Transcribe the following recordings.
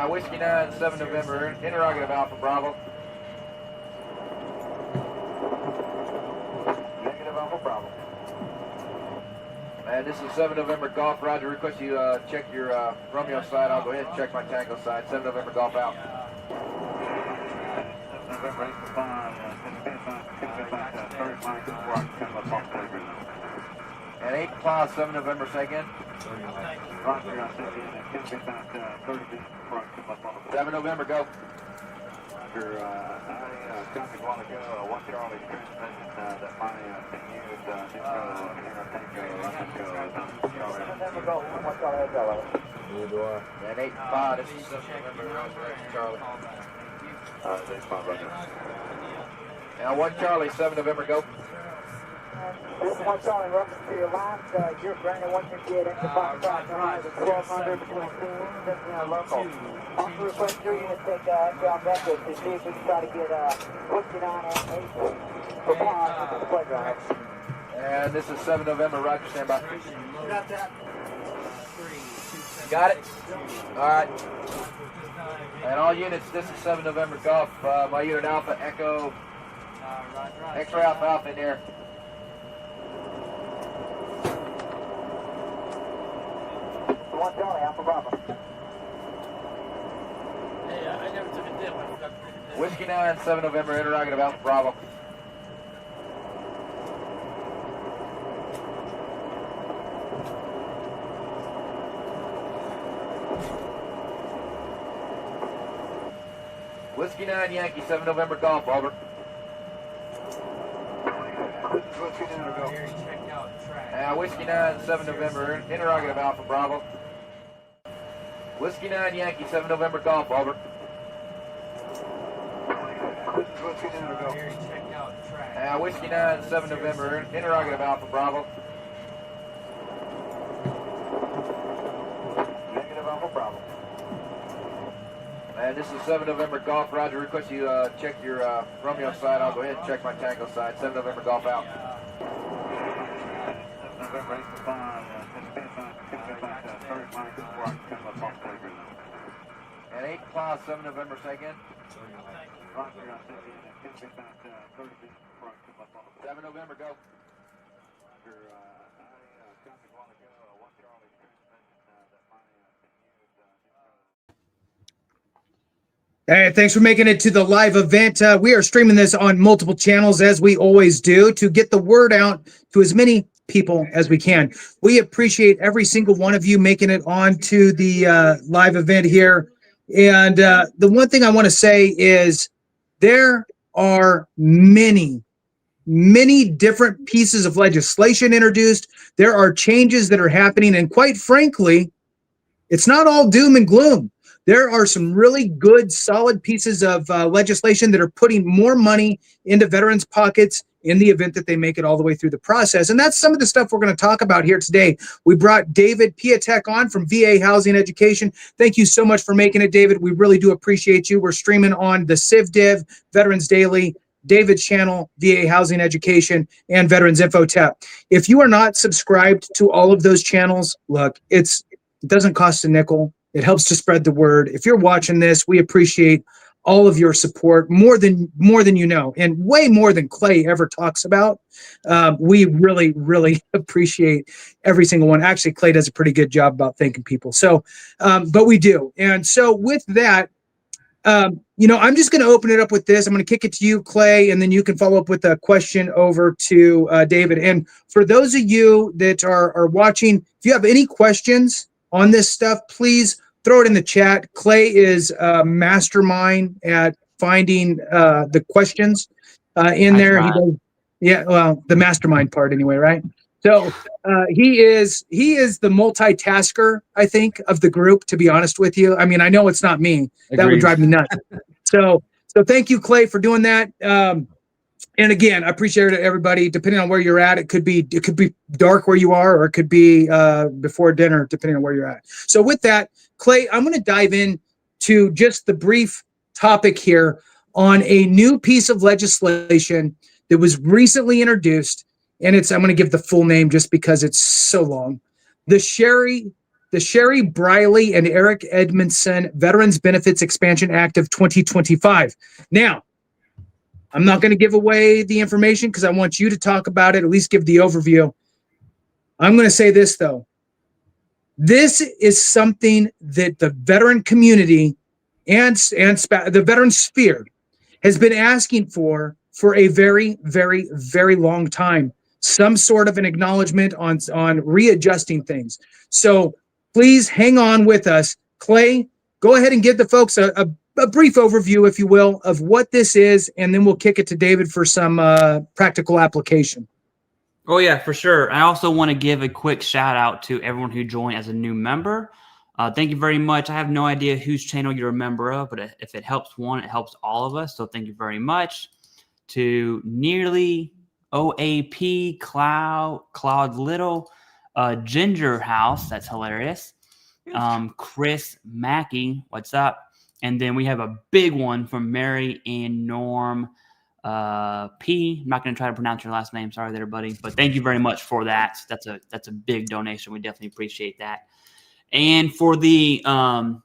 Whiskey 9, 7 November, interrogative Alpha Bravo. Negative Alpha Bravo. And this is 7 November Golf. Roger, request you check your Romeo side. I'll go ahead and check my Tango side. 7 November Golf out. And 8 o'clock, 7 November, say again. 7 November, go. I copied a while ago, 1 Charlie transmission that my thing used, and 8 5, this is 7 November, Charlie. That's 5 right now. Now 1 Charlie, 7 November, go. This is 1 Charlie, welcome to your last, you're granted 158 extra 5 o'clock, 1200 between teams and local. Also request your unit take outbound methods to see if we can try to get Whiskey 9 and 8 for pause to the playground. And this is 7 November, Roger, stand by. Got that. Got it? Alright. And all units, this is 7 November Golf. My unit Alpha, Echo, X-ray Alpha Alpha in there. One Charlie, Alpha Bravo. Hey, I never took a dip. I forgot to take a dip. Whiskey 9, 7 November, interrogative Alpha Bravo. Whiskey 9, Yankee, 7 November Golf, over. Whiskey 9, 7 November, interrogative Alpha Bravo. Whiskey 9, Yankee, 7 November Golf, over. Whiskey 9, 7 November, interrogative Alpha Bravo. Negative Alpha Bravo. And this is 7 November Golf. Roger, request you check your Romeo side. I'll go ahead and check my Tango side. 7 November Golf out. And 8 o'clock, 7 November, say again. 7 November, go. Hey, thanks for making it to the live event. We are streaming this on multiple channels, as we always do, to get the word out to as many people as we can. We appreciate every single one of you making it onto the live event here. And the one thing I want to say is there are many different pieces of legislation introduced. There are changes that are happening. And quite frankly, it's not all doom and gloom. There are some really good, solid pieces of legislation that are putting more money into veterans' pockets in the event that they make it all the way through the process. And that's some of the stuff we're going to talk about here today. We brought David Piatek on from VA Housing Education. Thank you so much for making it, David. We really do appreciate you. We're streaming on the CivDiv, Veterans Daily, David's channel, VA Housing Education, and Veterans Infotep. If you are not subscribed to all of those channels, look, it doesn't cost a nickel. It helps to spread the word. If you're watching this, we appreciate all of your support more than you know, and way more than Clay ever talks about. We really appreciate every single one. Actually, Clay does a pretty good job about thanking people. So, but we do. And so with that, I'm just going to open it up with this. I'm going to kick it to you, Clay, and then you can follow up with a question over to David. And for those of you that are watching, if you have any questions on this stuff, please throw it in the chat. Clay is a mastermind at finding the questions in there. He does, the mastermind part anyway, right? So he is the multitasker, I think, of the group, to be honest with you. I mean, I know it's not me. That would drive me nuts. So thank you, Clay, for doing that. And again, I appreciate it, everybody. Depending on where you're at, it could be dark where you are, or it could be before dinner, depending on where you're at. So with that, Clay, I'm going to dive in to just the brief topic here on a new piece of legislation that was recently introduced. And I'm going to give the full name just because it's so long. The Sherry the Sherry Briley and Eric Edmondson Veterans Benefits Expansion Act of 2025. Now, I'm not going to give away the information because I want you to talk about it, at least give the overview. I'm going to say this, though. This is something that the veteran community and the veteran sphere has been asking for a very, very, very long time. Some sort of an acknowledgement on readjusting things. So please hang on with us. Clay, go ahead and give the folks a brief overview, if you will, of what this is, and then we'll kick it to David for some practical application. Oh, yeah, for sure. I also want to give a quick shout out to everyone who joined as a new member. Thank you very much. I have no idea whose channel you're a member of, but if it helps one, it helps all of us. So thank you very much to Nearly, OAP, Cloud Little, Ginger House. That's hilarious. Chris Mackey, what's up? And then we have a big one from Mary and Norm P. I'm not going to try to pronounce your last name. Sorry there, buddy. But thank you very much for that. That's a big donation. We definitely appreciate that. And for the, hold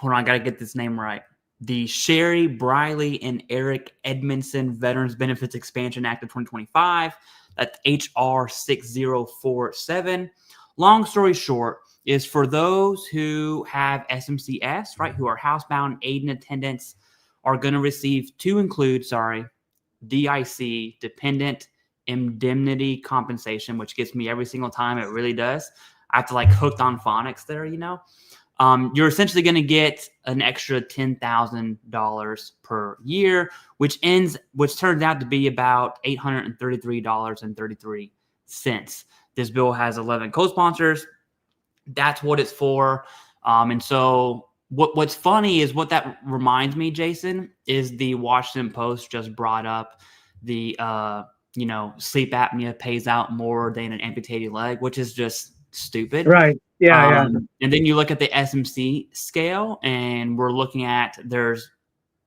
on, I got to get this name right. The Sherry Briley and Eric Edmondson Veterans Benefits Expansion Act of 2025. That's HR 6047. Long story short, is for those who have SMCS, right, who are housebound aid and attendants, are going to receive DIC, dependent indemnity compensation, which gets me every single time. It really does. I have to like hooked on phonics there, you know. You're essentially going to get an extra $10,000 per year, which turns out to be about $833.33. This bill has 11 co-sponsors. That's what it's for. And so what's funny is what that reminds me, Jason, is the Washington Post just brought up the, sleep apnea pays out more than an amputated leg, which is just stupid. Right. Yeah. And then you look at the SMC scale, and we're looking at there's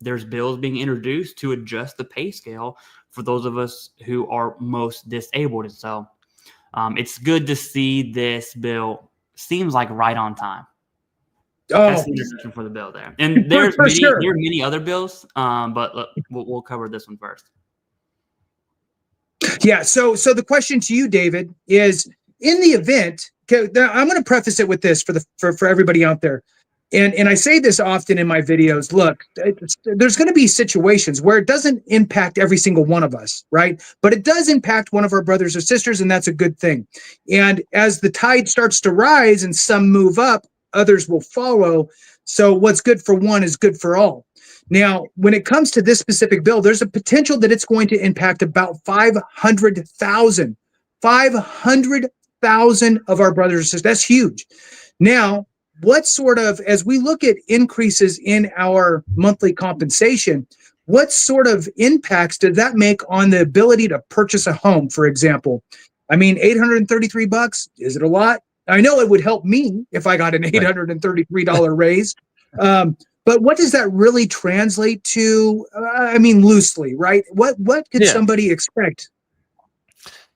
bills being introduced to adjust the pay scale for those of us who are most disabled. And so it's good to see this bill seems like right on time. That's the introduction for the bill there. And there are many other bills, but look, we'll cover this one first. Yeah. So the question to you, David, is in the event, I'm going to preface it with this for everybody out there. And I say this often in my videos, look, there's going to be situations where it doesn't impact every single one of us, right? But it does impact one of our brothers or sisters, and that's a good thing. And as the tide starts to rise and some move up, others will follow. So what's good for one is good for all. Now, when it comes to this specific bill, there's a potential that it's going to impact about 500,000 of our brothers and sisters. That's huge. Now, what sort of, as we look at increases in our monthly compensation, what sort of impacts does that make on the ability to purchase a home, for example? I mean, $833, is it a lot? I know it would help me if I got an $833 raise. But what does that really translate to? I mean, loosely, right? What could somebody expect?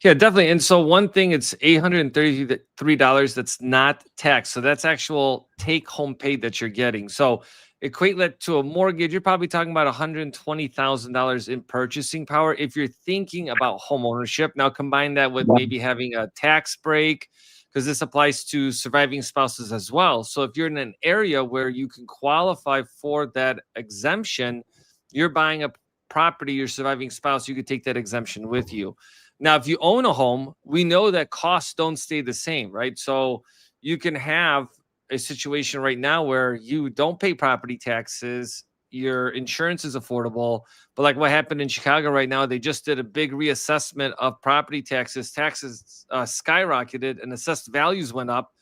Yeah, definitely. And so one thing, it's $833 that's not taxed. So that's actual take-home pay that you're getting. So equate that to a mortgage, you're probably talking about $120,000 in purchasing power if you're thinking about home ownership. Now combine that with maybe having a tax break, because this applies to surviving spouses as well. So if you're in an area where you can qualify for that exemption, you're buying a property, your surviving spouse, you could take that exemption with you. Now, if you own a home, we know that costs don't stay the same, right? So you can have a situation right now where you don't pay property taxes, your insurance is affordable, but like what happened in Chicago right now, they just did a big reassessment of property taxes. Taxes skyrocketed and assessed values went up,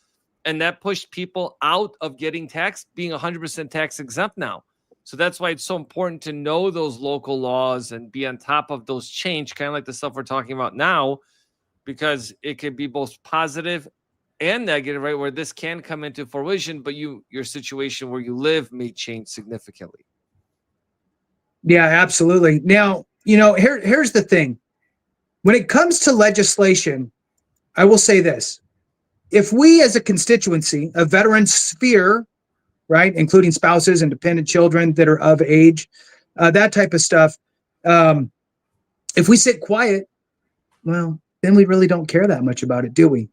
and that pushed people out of getting taxed, being 100% tax exempt now. So that's why it's so important to know those local laws and be on top of those change, kind of like the stuff we're talking about now, because it could be both positive and negative, right? Where this can come into fruition, but your situation where you live may change significantly. Yeah, absolutely. Now, here's the thing. When it comes to legislation, I will say this. if we as a constituency, a veteran sphere, right, including spouses and dependent children that are of age, that type of stuff, if we sit quiet, well, then we really don't care that much about it, do we?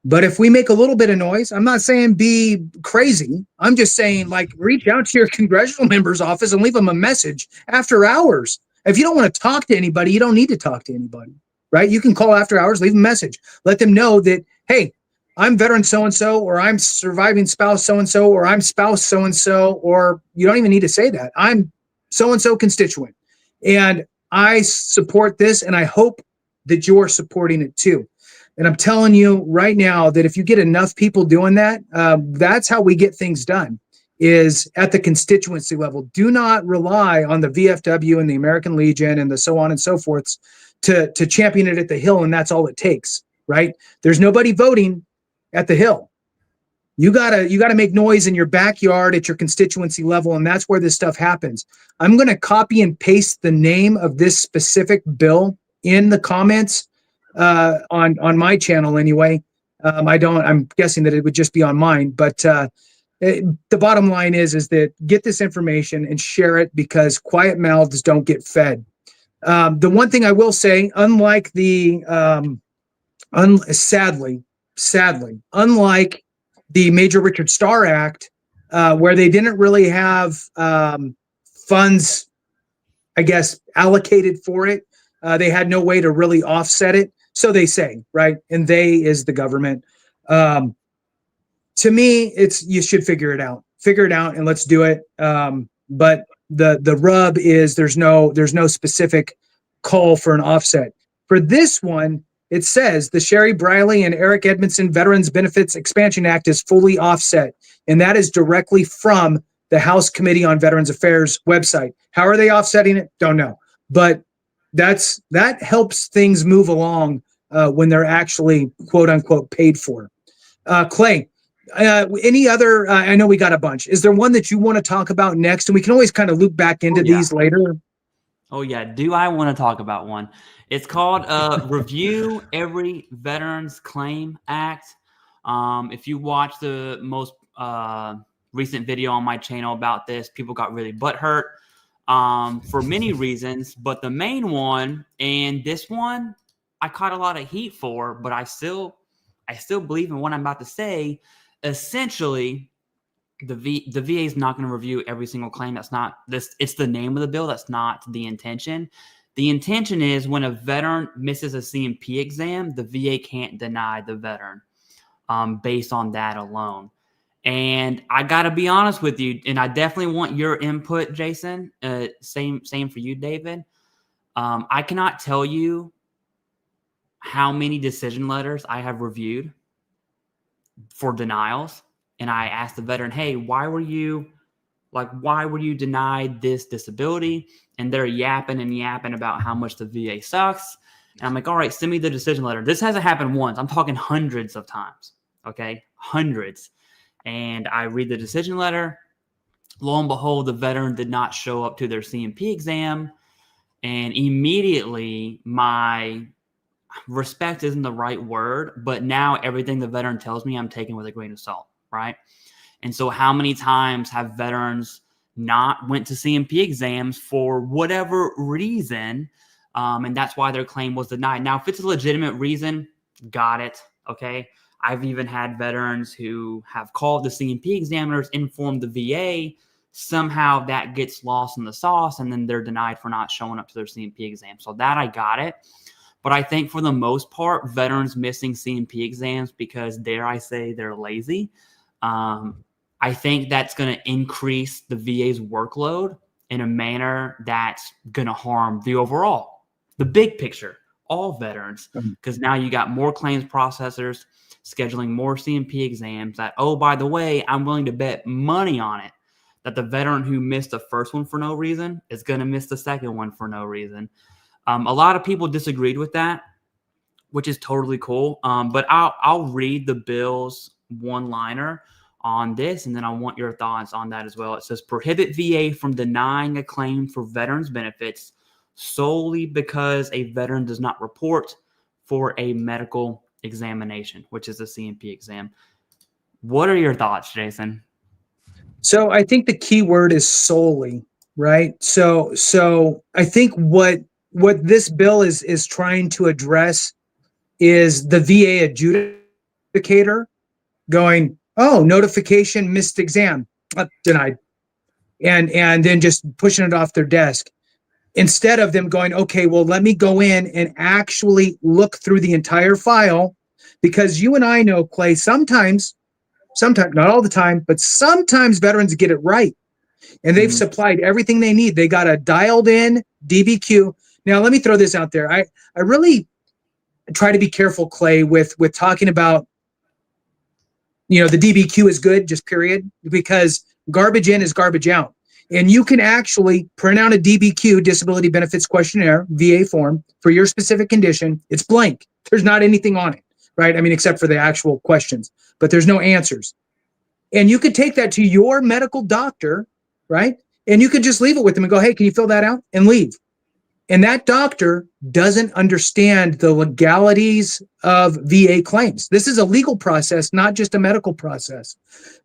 But if we make a little bit of noise, I'm not saying be crazy. I'm just saying, like, reach out to your congressional member's office and leave them a message after hours. If you don't want to talk to anybody, you don't need to talk to anybody, right? You can call after hours, leave a message. Let them know that, hey, I'm veteran so-and-so, or I'm surviving spouse so-and-so, or I'm spouse so-and-so, or you don't even need to say that. I'm so-and-so constituent, and I support this, and I hope that you're supporting it too. And I'm telling you right now that if you get enough people doing that, that's how we get things done, is at the constituency level. Do not rely on the VFW and the American Legion and the so on and so forth to champion it at the Hill, and that's all it takes, right? There's nobody voting at the Hill. You gotta make noise in your backyard at your constituency level, and that's where this stuff happens. I'm gonna copy and paste the name of this specific bill in the comments on my channel anyway. I'm guessing that it would just be on mine, but the bottom line is that get this information and share it, because quiet mouths don't get fed. The one thing I will say, unlike the sadly, unlike the Major Richard Starr Act, where they didn't really have funds, I guess, allocated for it, they had no way to really offset it. So they say, right? And they is the government. To me, it's, you should figure it out and let's do it. But the rub is there's no specific call for an offset. For this one, it says the Sherry Briley and Eric Edmondson Veterans Benefits Expansion Act is fully offset. And that is directly from the House Committee on Veterans Affairs website. How are they offsetting it? Don't know. But that helps things move along when they're actually quote unquote paid for. Clay, any other, I know we got a bunch. Is there one that you want to talk about next? And we can always kind of loop back into these later. Oh yeah. Do I want to talk about one? It's called Review Every Veterans Claim Act. If you watch the most recent video on my channel about this, people got really butthurt for many reasons, but the main one, and this one I caught a lot of heat for, but I still believe in what I'm about to say. Essentially, the VA is not going to review every single claim. That's not this. It's the name of the bill. That's not the intention. The intention is when a veteran misses a CMP exam, the VA can't deny the veteran based on that alone. And I got to be honest with you, and I definitely want your input, Jason. Same for you, David. I cannot tell you how many decision letters I have reviewed for denials. And I asked the veteran, hey, why were you denied this disability? And they're yapping about how much the VA sucks. And I'm like, all right, send me the decision letter. This hasn't happened once. I'm talking hundreds of times. Okay. Hundreds. And I read the decision letter. Lo and behold, the veteran did not show up to their CMP exam. And immediately, my respect isn't the right word, but now everything the veteran tells me, I'm taking with a grain of salt, right? And so how many times have veterans not went to CMP exams for whatever reason, and that's why their claim was denied? Now, if it's a legitimate reason, got it, okay? I've even had veterans who have called the CMP examiners, informed the VA, somehow that gets lost in the sauce, and then they're denied for not showing up to their CMP exam. So that I got it. But I think for the most part, veterans missing CMP exams because, dare I say, they're lazy. I think that's going to increase the VA's workload in a manner that's going to harm the big picture, all veterans, because now you got more claims processors scheduling more CMP exams that, oh, by the way, I'm willing to bet money on it that the veteran who missed the first one for no reason is going to miss the second one for no reason. A lot of people disagreed with that, which is totally cool. But I'll read the bill's one-liner on this, and then I want your thoughts on that as well. It says, prohibit VA from denying a claim for veterans benefits solely because a veteran does not report for a medical examination, which is the CMP exam. What are your thoughts, Jason? So I think the key word is solely, right? So I think what this bill is trying to address is the VA adjudicator going, oh, notification, missed exam, denied, and then just pushing it off their desk, instead of them going, okay, well, let me go in and actually look through the entire file, because you and I know, Clay, sometimes, not all the time, but sometimes veterans get it right. And they've supplied everything they need. They got a dialed in DBQ. Now, let me throw this out there. I really try to be careful, Clay, with talking about, the DBQ is good, just period, because garbage in is garbage out. And you can actually print out a DBQ, Disability Benefits Questionnaire, VA form, for your specific condition. It's blank. There's not anything on it, right? I mean, except for the actual questions, but there's no answers. And you could take that to your medical doctor, right? And you could just leave it with them and go, hey, can you fill that out? And leave. And that doctor doesn't understand the legalities of VA claims. This is a legal process, not just a medical process.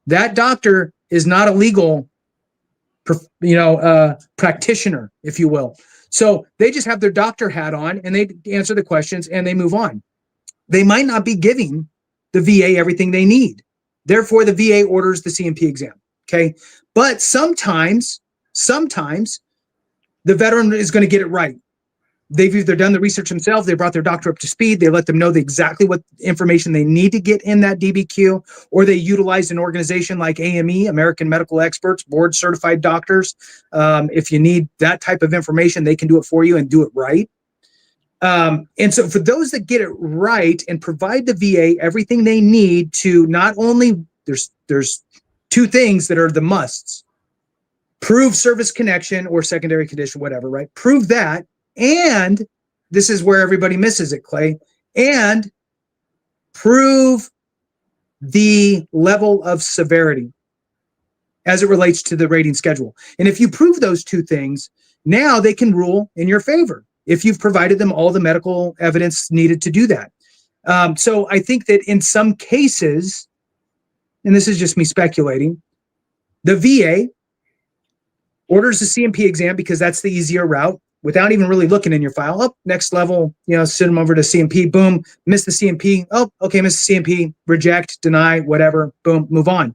That doctor is not a legal practitioner, if you will. So they just have their doctor hat on and they answer the questions and they move on. They might not be giving the VA everything they need. Therefore, the VA orders the CMP exam. Okay. But sometimes the veteran is going to get it right. They've either done the research themselves, they brought their doctor up to speed, they let them know exactly what information they need to get in that DBQ, or they utilized an organization like AME, American Medical Experts, board certified doctors. If you need that type of information, they can do it for you and do it right. And so for those that get it right and provide the VA everything they need to, not only, there's two things that are the musts: prove service connection or secondary condition, whatever, right? Prove that. And this is where everybody misses it, Clay, and prove the level of severity as it relates to the rating schedule. And if you prove those two things, now they can rule in your favor if you've provided them all the medical evidence needed to do that. So I think that in some cases, and this is just me speculating, the VA orders the CMP exam because that's the easier route, without even really looking in your file. Up, next level, send them over to CMP, boom, miss the CMP. Oh, okay, miss the CMP, reject, deny, whatever, boom, move on.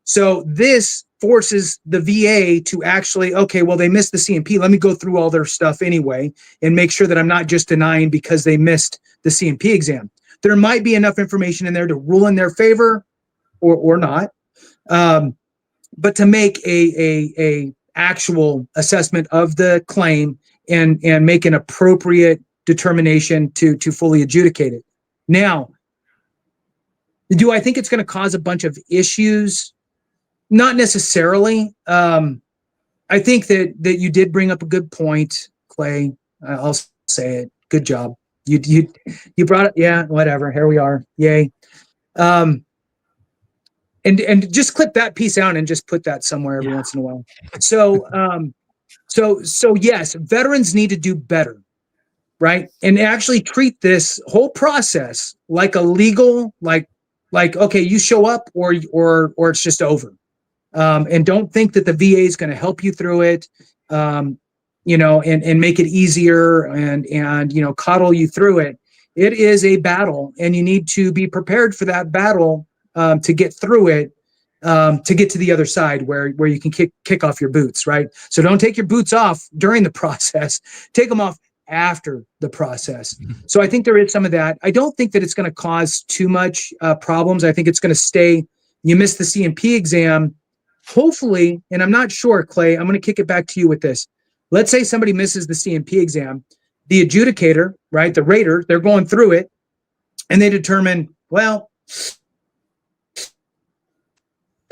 So this forces the VA to actually, okay, well, they missed the CMP. Let me go through all their stuff anyway and make sure that I'm not just denying because they missed the CMP exam. There might be enough information in there to rule in their favor or not. But to make a actual assessment of the claim and make an appropriate determination to fully adjudicate it. Now, do I think it's going to cause a bunch of issues? Not necessarily. I think that you did bring up a good point, Clay. I'll say it. Good job. You brought it. Yeah, whatever. Here we are. Yay. And just clip that piece out and just put that somewhere every once in a while. So yes, veterans need to do better, right? And actually treat this whole process like a legal, like okay, you show up or it's just over. And don't think that the VA is going to help you through it, and make it easier and coddle you through it. It is a battle, and you need to be prepared for that battle to get through it. To get to the other side where you can kick off your boots, right? So don't take your boots off during the process. Take them off after the process. So I think there is some of that. I don't think that it's going to cause too much problems. I think it's going to stay. You missed the CMP exam, hopefully, and I'm not sure, Clay. I'm going to kick it back to you with this. Let's say somebody misses the CMP exam. The adjudicator, right, the rater, they're going through it, and they determine, well,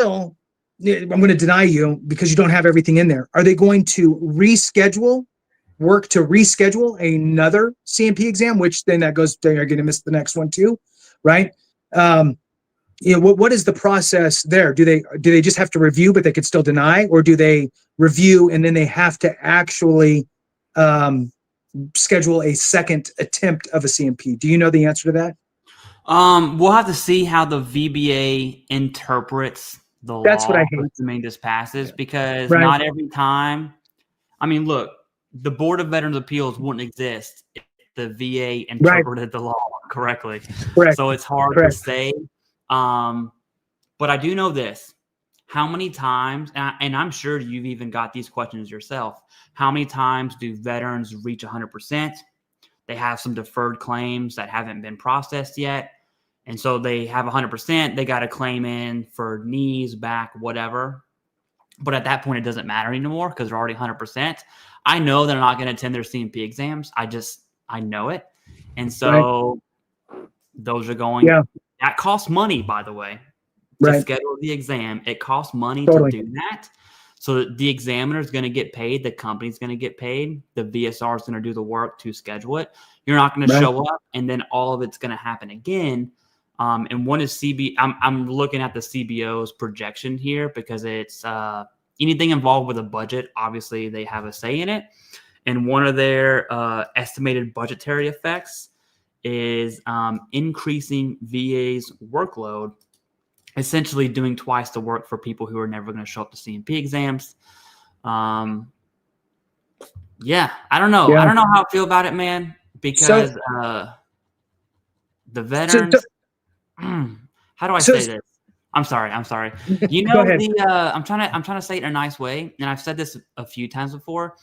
I'm going to deny you because you don't have everything in there. Are they going to work to reschedule another CMP exam, which then that goes, they're going to miss the next one too, right? What is the process there? Do they just have to review, but they could still deny, or do they review and then they have to actually schedule a second attempt of a CMP? Do you know the answer to that? We'll have to see how the VBA interprets the That's what law, I hate. assuming this passes, because Right. not every time. I mean, look, the Board of Veterans Appeals wouldn't exist if the VA interpreted the law correctly. Correct. So it's hard to say. But I do know this. How many times, and I'm sure you've even got these questions yourself, how many times do veterans reach 100%? They have some deferred claims that haven't been processed yet. And so they have 100%. They got a claim in for knees, back, whatever. But at that point, it doesn't matter anymore because they're already 100%. I know they're not going to attend their CMP exams. I know it. And so those are going, that costs money, by the way, to schedule the exam. It costs money to do that. So the examiner is going to get paid. The company's going to get paid. The VSR is going to do the work to schedule it. You're not going to show up, and then all of it's going to happen again. And one is I'm looking at the CBO's projection here because it's anything involved with a budget. Obviously, they have a say in it. And one of their estimated budgetary effects is increasing VA's workload, essentially doing twice the work for people who are never going to show up to CMP exams. I don't know. I don't know how I feel about it, man, because the veterans. How do I say this? I'm sorry. You know, I'm trying to say it in a nice way, and I've said this a few times before.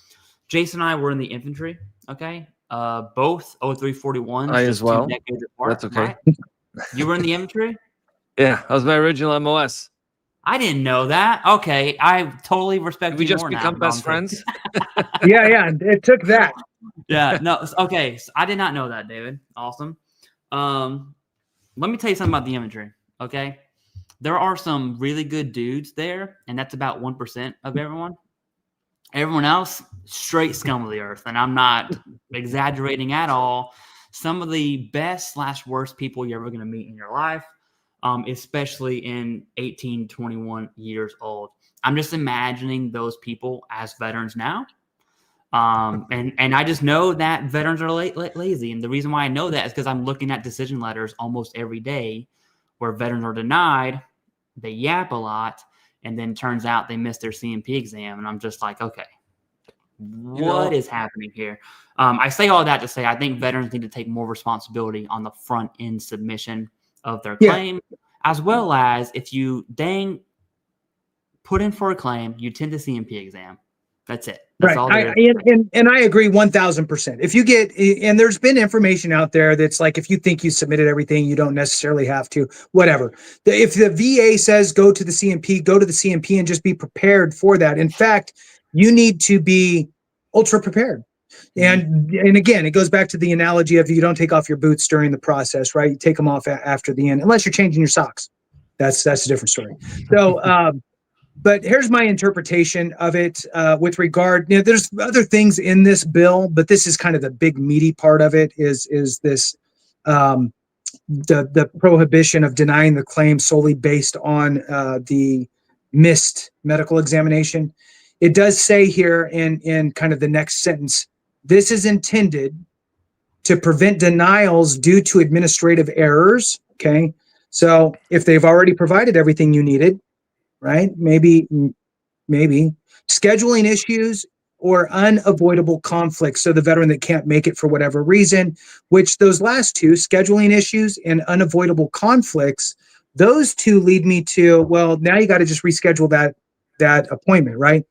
Jason and I were in the infantry. Okay, both 0341s. I as well. Apart, that's okay. Right? You were in the infantry. Yeah, that was my original MOS. I didn't know that. Okay, I totally respect you. We just more become now, best friends. Yeah. It took that. Yeah. No. Okay. So I did not know that, David. Awesome. Let me tell you something about the infantry. Okay, there are some really good dudes there, and that's about 1% of everyone. Everyone else, straight scum of the earth, and I'm not exaggerating at all. Some of the best / worst people you're ever going to meet in your life. Especially in 18, 21 years old. I'm just imagining those people as veterans now. And I just know that veterans are lazy. And the reason why I know that is because I'm looking at decision letters almost every day where veterans are denied, they yap a lot, and then turns out they missed their CMP exam. And I'm just like, okay, what is happening here? I say all that to say I think veterans need to take more responsibility on the front end submission of their claim, as well as if you put in for a claim, you tend to CMP exam. That's it. That's all there is. And I agree 1000%. If you get, and there's been information out there that's like, if you think you submitted everything, you don't necessarily have to, whatever. If the VA says go to the CMP and just be prepared for that. In fact, you need to be ultra prepared. And again, it goes back to the analogy of you don't take off your boots during the process, right? You take them off after the end, unless you're changing your socks. That's a different story. So, but here's my interpretation of it with regard. There's other things in this bill, but this is kind of the big meaty part of it. Is this the prohibition of denying the claim solely based on the missed medical examination? It does say here in kind of the next sentence. This is intended to prevent denials due to administrative errors. Okay. So if they've already provided everything you needed, right? Maybe scheduling issues or unavoidable conflicts. So the veteran that can't make it for whatever reason, which those last two, scheduling issues and unavoidable conflicts, those two lead me to, well, now you got to just reschedule that appointment, right?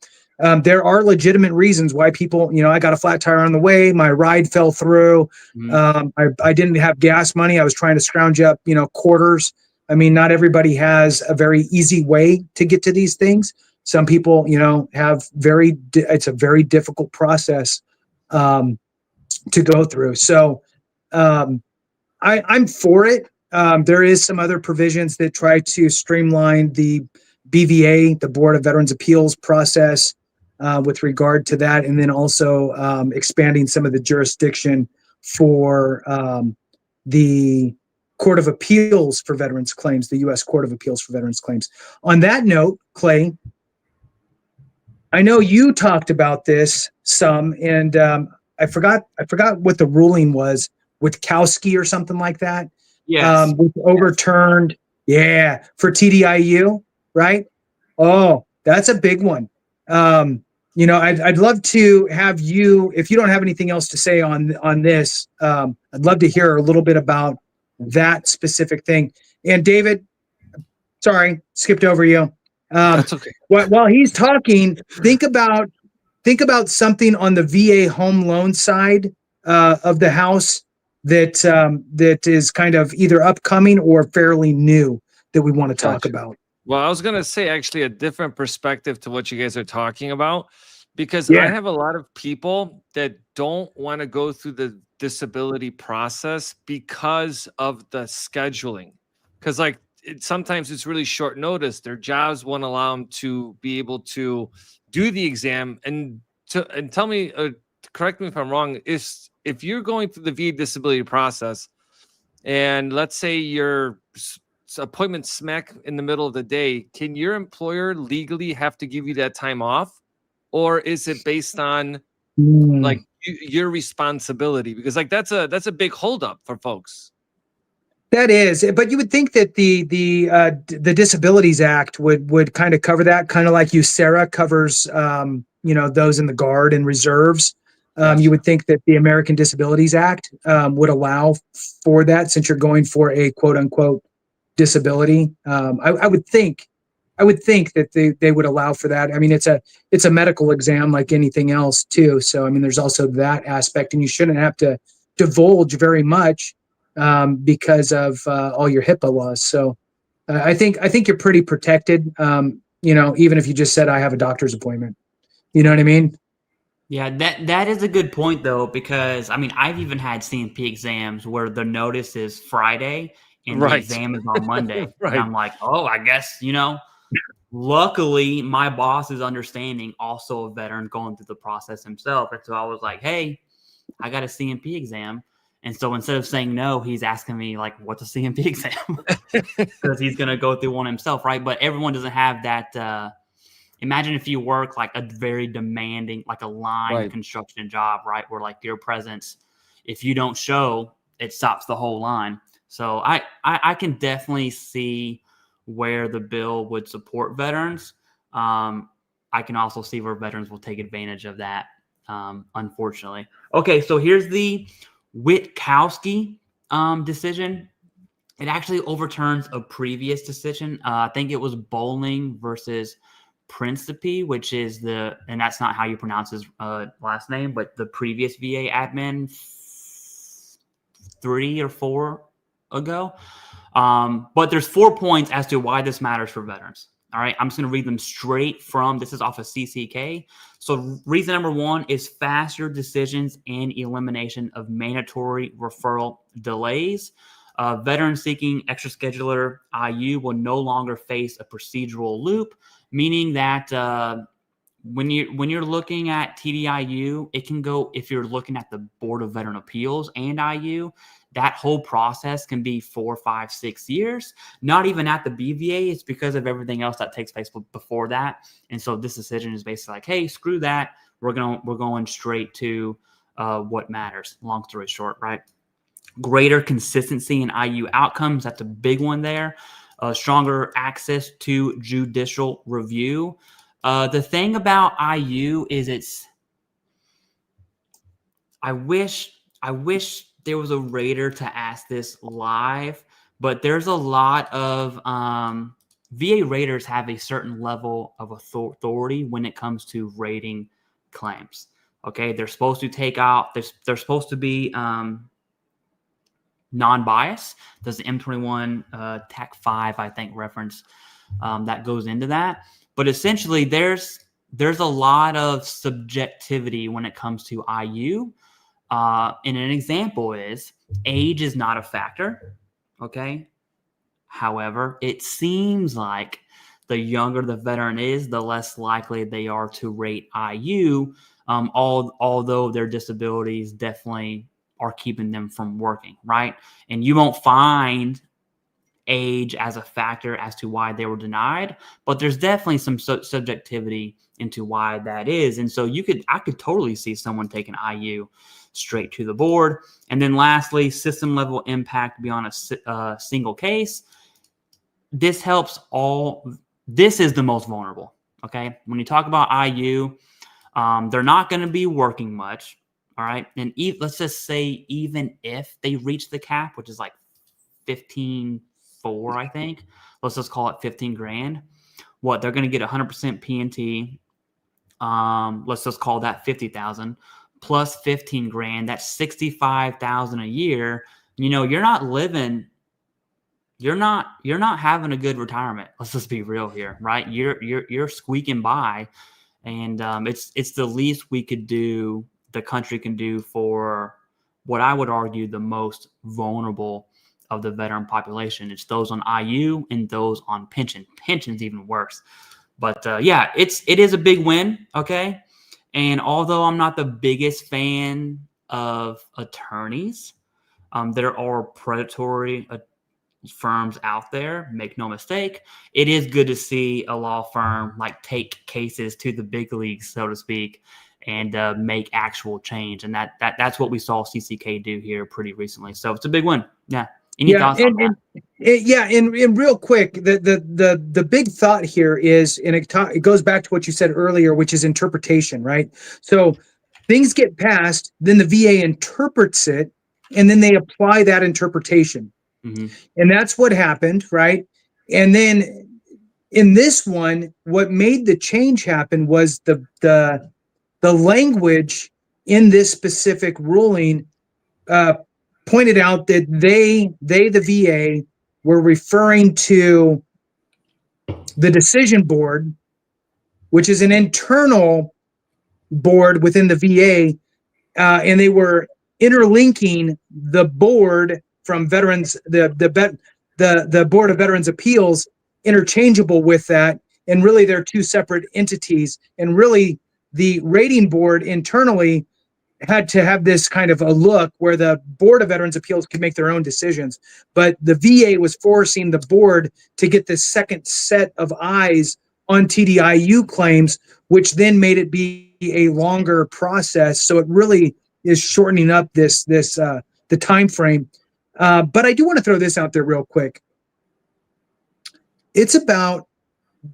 There are legitimate reasons why people, I got a flat tire on the way, my ride fell through, I didn't have gas money, I was trying to scrounge up, quarters. I mean, not everybody has a very easy way to get to these things. Some people, have it's a very difficult process to go through. So I'm for it. There is some other provisions that try to streamline the BVA, the Board of Veterans Appeals process with regard to that, and then also expanding some of the jurisdiction for the Court of Appeals for Veterans Claims, the U.S. Court of Appeals for Veterans Claims. On that note, Clay, I know you talked about this some, and I forgot what the ruling was, Witkowski or something like that. Yes. was overturned. Yeah, for TDIU, right? Oh, that's a big one. I'd love to have you, if you don't have anything else to say on this, I'd love to hear a little bit about that specific thing. And David, sorry, skipped over you. That's okay. While he's talking, think about something on the VA home loan side of the house that is kind of either upcoming or fairly new that we want to talk Gotcha. about. Well, I was going to say actually a different perspective to what you guys are talking about, because Yeah. I have a lot of people that don't want to go through the disability process because of the scheduling. Because sometimes it's really short notice. Their jobs won't allow them to be able to do the exam. And tell me, correct me if I'm wrong, if you're going through the VA disability process, and let's say your appointment smack in the middle of the day, can your employer legally have to give you that time off, or is it based on like your responsibility? Because that's a big holdup for folks. That is, but you would think that the Disabilities Act would kind of cover that, kind of like USERRA covers those in the Guard and reserves. You would think that the American Disabilities Act would allow for that, since you're going for a quote unquote disability. I would think that they would allow for that. I mean, it's a medical exam like anything else too. So I mean, there's also that aspect, and you shouldn't have to divulge very much because of all your HIPAA laws. So I think you're pretty protected. Even if you just said I have a doctor's appointment, you know what I mean? Yeah, that is a good point though, because I mean, I've even had CMP exams where the notice is Friday and the exam is on Monday. Right. And I'm like, oh, I guess, luckily my boss is understanding, also a veteran going through the process himself. And so I was like, hey, I got a CMP exam. And so instead of saying no, he's asking me like, what's a CMP exam? Because he's going to go through one himself, right? But everyone doesn't have that. Imagine if you work like a very demanding, like a line construction job, right? Where like your presence, if you don't show, it stops the whole line. So I can definitely see where the bill would support veterans. I can also see where veterans will take advantage of that, unfortunately. Okay, so here's the Witkowski decision. It actually overturns a previous decision. I think it was Bowling versus Principe, which is and that's not how you pronounce his last name, but the previous VA admin 3 or 4 ago. But there's 4 points as to why this matters for veterans. All right, I'm just going to read them straight from, this is off of CCK. So reason number 1 is faster decisions and elimination of mandatory referral delays. Veterans seeking extra scheduler IU will no longer face a procedural loop, meaning that when you're looking at TDIU, it can go, if you're looking at the Board of Veteran Appeals and IU, that whole process can be 4, 5, 6 years. Not even at the BVA. It's because of everything else that takes place before that. And so this decision is basically like, hey, screw that. We're going straight to what matters. Long story short, right? Greater consistency in IU outcomes. That's a big one there. Stronger access to judicial review. The thing about IU is I wish there was a rater to ask this live, but there's a lot of VA raters have a certain level of authority when it comes to rating claims. Okay, they're supposed to take out, they're supposed to be non-bias. There's the M21 TAC 5, I think, reference that goes into that. But essentially, there's a lot of subjectivity when it comes to IU. And an example is age is not a factor. Okay. However, it seems like the younger the veteran is, the less likely they are to rate IU, although their disabilities definitely are keeping them from working, right? And you won't find age as a factor as to why they were denied, but there's definitely some subjectivity into why that is. And so I could totally see someone taking IU straight to the board. And then lastly, system level impact beyond a single case. This helps this is the most vulnerable. Okay. When you talk about IU, they're not going to be working much. All right. And let's just say, even if they reach the cap, which is like 15.4, I think, let's just call it 15 grand. What, they're going to get 100% P&T. Let's just call that 50,000 plus 15 grand. That's 65,000 a year. You know, you're not having a good retirement. Let's just be real here, right? You're squeaking by, and it's the least we could do, the country can do, for what I would argue the most vulnerable of the veteran population. It's those on IU and those on pension. Pension's even worse. But yeah, it is a big win. Okay. And although I'm not the biggest fan of attorneys, there are predatory firms out there, make no mistake. It is good to see a law firm like take cases to the big leagues, so to speak, and make actual change. And that's what we saw CCK do here pretty recently. So it's a big win. Yeah. Any thoughts on that? And real quick, the big thought here is, and it goes back to what you said earlier, which is interpretation, right? So things get passed, then the VA interprets it, and then they apply that interpretation. Mm-hmm. And that's what happened, right? And then in this one, what made the change happen was the language in this specific ruling pointed out that the VA, were referring to the decision board, which is an internal board within the VA, and they were interlinking the board from veterans, the Board of Veterans Appeals, interchangeable with that, and really they're two separate entities. And really, the rating board internally had to have this kind of a look where the Board of Veterans Appeals could make their own decisions. But the VA was forcing the board to get this second set of eyes on TDIU claims, which then made it be a longer process. So it really is shortening up the time frame. But I do want to throw this out there real quick. It's about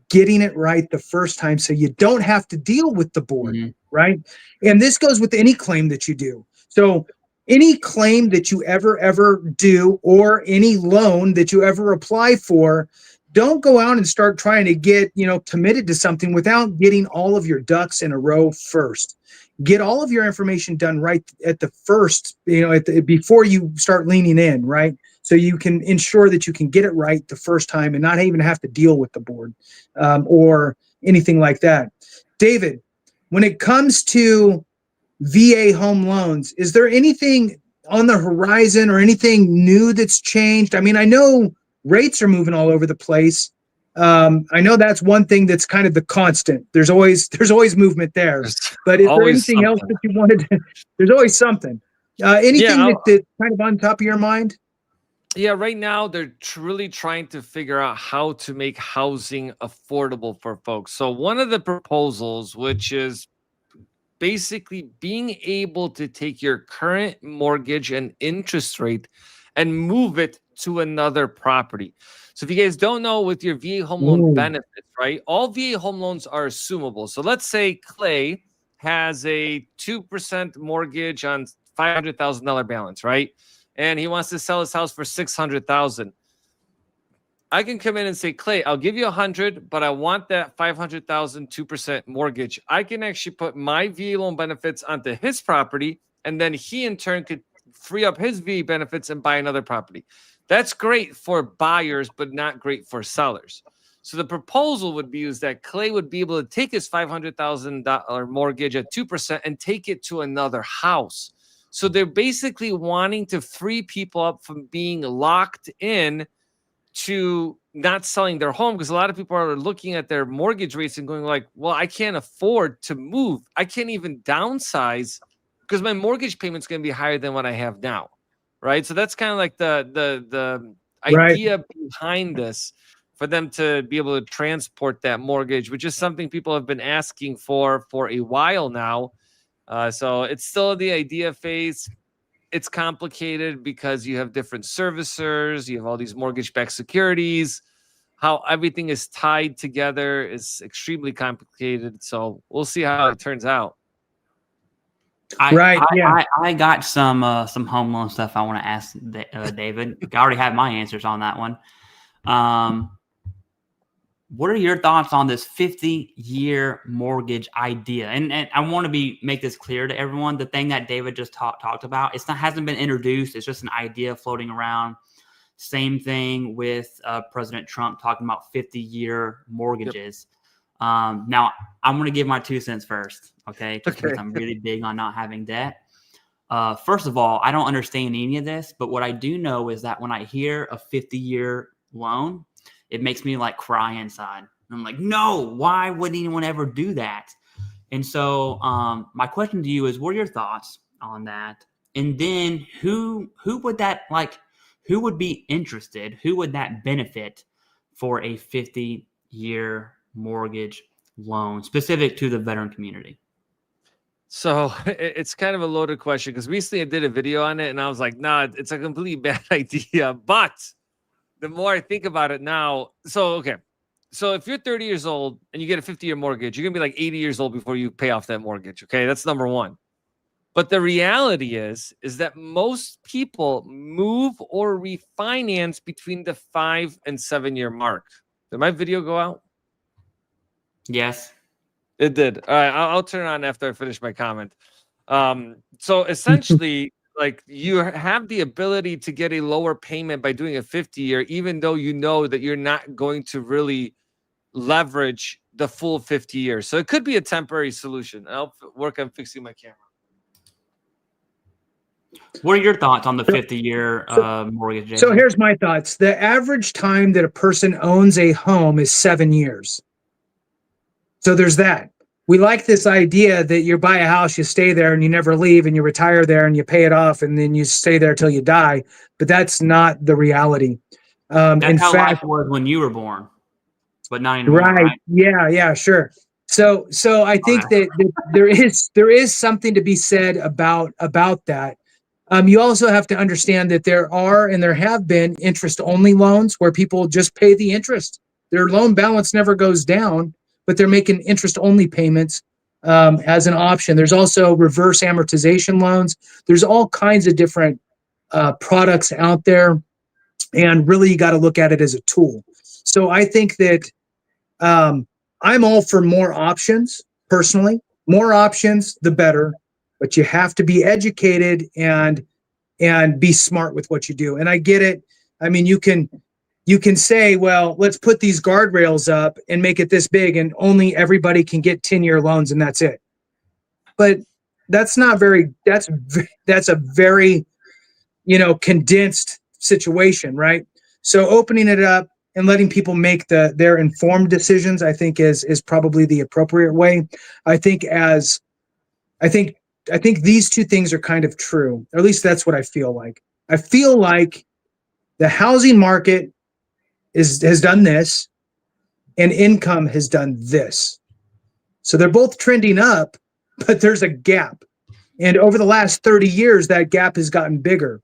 getting it right the first time so you don't have to deal with the board, mm-hmm. right? And this goes with any claim that you do. So any claim that you ever do, or any loan that you ever apply for, don't go out and start trying to get, committed to something without getting all of your ducks in a row first. Get all of your information done right at the first, before you start leaning in, right? So you can ensure that you can get it right the first time and not even have to deal with the board or anything like that. David, when it comes to VA home loans, is there anything on the horizon or anything new that's changed? I mean, I know rates are moving all over the place. I know that's one thing that's kind of the constant. There's always movement there. But is there anything else that you wanted to? There's always something. Anything that's kind of on top of your mind? Yeah, right now they're really trying to figure out how to make housing affordable for folks. So one of the proposals, which is basically being able to take your current mortgage and interest rate and move it to another property. So if you guys don't know, with your VA home loan benefits, right? All VA home loans are assumable. So let's say Clay has a 2% mortgage on $500,000 balance, right? And he wants to sell his house for $600,000. I can come in and say, Clay, I'll give you 100, but I want that 500,000 2% mortgage. I can actually put my VA loan benefits onto his property, and then he in turn could free up his VA benefits and buy another property. That's great for buyers, but not great for sellers. So the proposal would be is that Clay would be able to take his $500,000 mortgage at 2% and take it to another house. So they're basically wanting to free people up from being locked in to not selling their home, because a lot of people are looking at their mortgage rates and going like, well, I can't afford to move. I can't even downsize because my mortgage payment's going to be higher than what I have now, right? So that's kind of like the idea behind this for them to be able to transport that mortgage, which is something people have been asking for a while now. So it's still the idea phase. It's complicated because you have different servicers, you have all these mortgage-backed securities. How everything is tied together is extremely complicated. So we'll see how it turns out. I got some home loan stuff I want to ask David. I already have my answers on that one. What are your thoughts on this 50-year mortgage idea? And I want to make this clear to everyone. The thing that David just talked about, hasn't been introduced. It's just an idea floating around. Same thing with President Trump talking about 50-year mortgages. Yep. Now, I'm going to give my 2 cents first, okay? Because I'm really big on not having debt. First of all, I don't understand any of this, but what I do know is that when I hear a 50-year loan, it makes me like cry inside. I'm like, no, why would anyone ever do that? And so my question to you is, what are your thoughts on that? And then who would be interested? Who would that benefit for a 50-year mortgage loan specific to the veteran community? So it's kind of a loaded question because recently I did a video on it and I was like, nah, it's a completely bad idea. But the more I think about it now, so if you're 30 years old and you get a 50-year mortgage, you're going to be like 80 years old before you pay off that mortgage. Okay, that's number one. But the reality is that most people move or refinance between the 5 and 7 year mark. Did my video go out? Yes. It did. All right, I'll turn it on after I finish my comment. So essentially, like you have the ability to get a lower payment by doing a 50-year, even though you know that you're not going to really leverage the full 50 years. So it could be a temporary solution. I'll work on fixing my camera. What are your thoughts on the 50-year mortgage, Jason? So here's my thoughts. The average time that a person owns a home is 7 years. So there's that. We like this idea that you buy a house, you stay there and you never leave, and you retire there and you pay it off and then you stay there till you die. But that's not the reality. That's how life was when you were born, but not anymore. Right? Yeah, sure. So I think that there is something to be said about that. You also have to understand that there are and there have been interest-only loans where people just pay the interest. Their loan balance never goes down, but they're making interest-only payments as an option. There's also reverse amortization loans. There's all kinds of different products out there, and really you got to look at it as a tool. So I think that I'm all for more options, personally. More options, the better, but you have to be educated and be smart with what you do. And I get it. I mean, you can say, well, let's put these guardrails up and make it this big and only everybody can get 10-year loans and that's it. But that's a very, condensed situation, right? So opening it up and letting people make their informed decisions, I think is probably the appropriate way. I think these two things are kind of true, or at least that's what I feel like. I feel like the housing market has done this and income has done this. So they're both trending up, but there's a gap. And over the last 30 years, that gap has gotten bigger.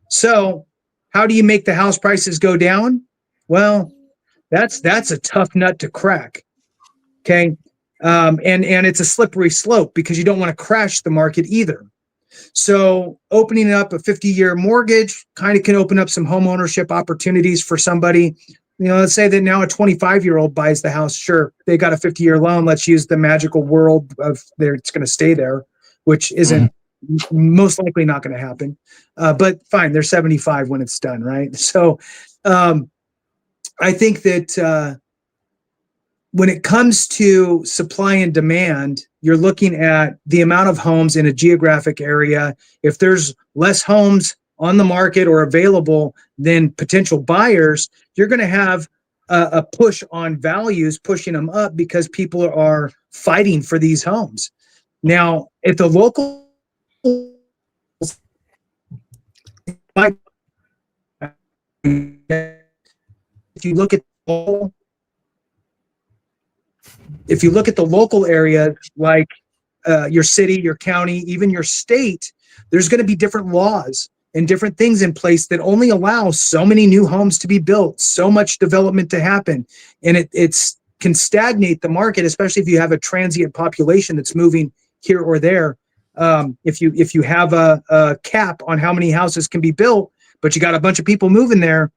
So how do you make the house prices go down? Well, that's a tough nut to crack. Okay. And it's a slippery slope because you don't want to crash the market either. So opening up a 50-year mortgage kind of can open up some home ownership opportunities for somebody. Let's say that now a 25-year-old buys the house. Sure, they got a 50-year loan. Let's use the magical world of it's going to stay there, which isn't most likely not going to happen. But fine, they're 75 when it's done, right? So I think that when it comes to supply and demand, you're looking at the amount of homes in a geographic area. If there's less homes on the market or available than potential buyers, you're going to have a push on values, pushing them up because people are fighting for these homes. Now, at the local if you look at the local area, like your city, your county, even your state, there's going to be different laws and different things in place that only allow so many new homes to be built, so much development to happen, and it's can stagnate the market, especially if you have a transient population that's moving here or there. If you have a cap on how many houses can be built, but you got a bunch of people moving there,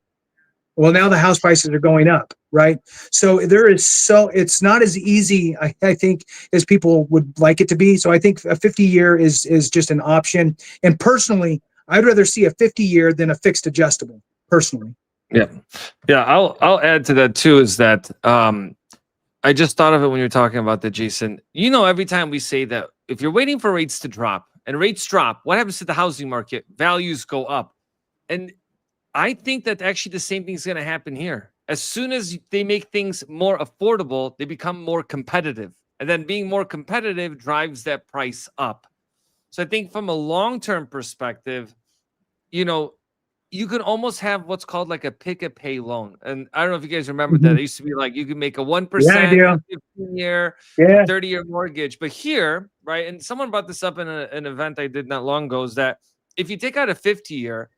well, now the house prices are going up, right? So it's not as easy, I think, as people would like it to be. So I think a 50-year is just an option. And personally, I'd rather see a 50-year than a fixed adjustable, personally. Yeah. I'll add to that too, is that I just thought of it when you're talking about that, Jason. You know, every time we say that if you're waiting for rates to drop and rates drop, what happens to the housing market? Values go up. And I think that actually the same thing is going to happen here. As soon as they make things more affordable, they become more competitive. And then being more competitive drives that price up. So I think from a long-term perspective, you know, you can almost have what's called like a pick-a-pay loan. And I don't know if you guys remember that. It used to be like you could make a 1%, 15-year, 30-year mortgage. But here, right, and someone brought this up in an event I did not long ago, is that if you take out a 50-year,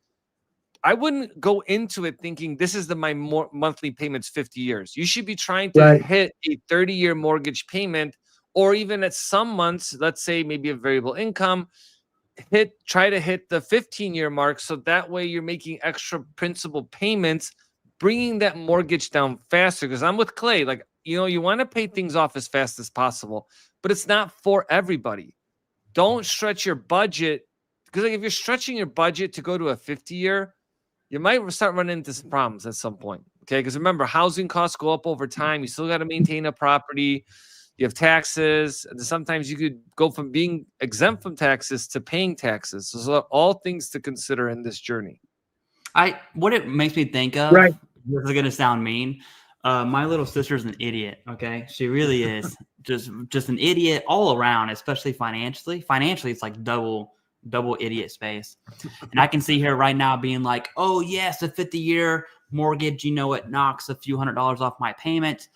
I wouldn't go into it thinking this is my monthly payments 50 years. You should be trying to hit a 30-year mortgage payment, or even at some months, let's say maybe a variable income, try to hit the 15-year mark. So that way you're making extra principal payments, bringing that mortgage down faster. Because I'm with Clay, like, you know, you want to pay things off as fast as possible, but it's not for everybody. Don't stretch your budget, because like if you're stretching your budget to go to a 50-year, you might start running into some problems at some point. Okay. Because remember, housing costs go up over time. You still got to maintain a property. You have taxes. And sometimes you could go from being exempt from taxes to paying taxes. So all things to consider in this journey. What it makes me think of, this is going to sound mean. My little sister's an idiot. Okay. She really is just an idiot all around, especially financially. Financially, it's like double idiot space. And I can see her right now being like, oh yes, a 50-year mortgage, you know, it knocks a few $100s off my payment.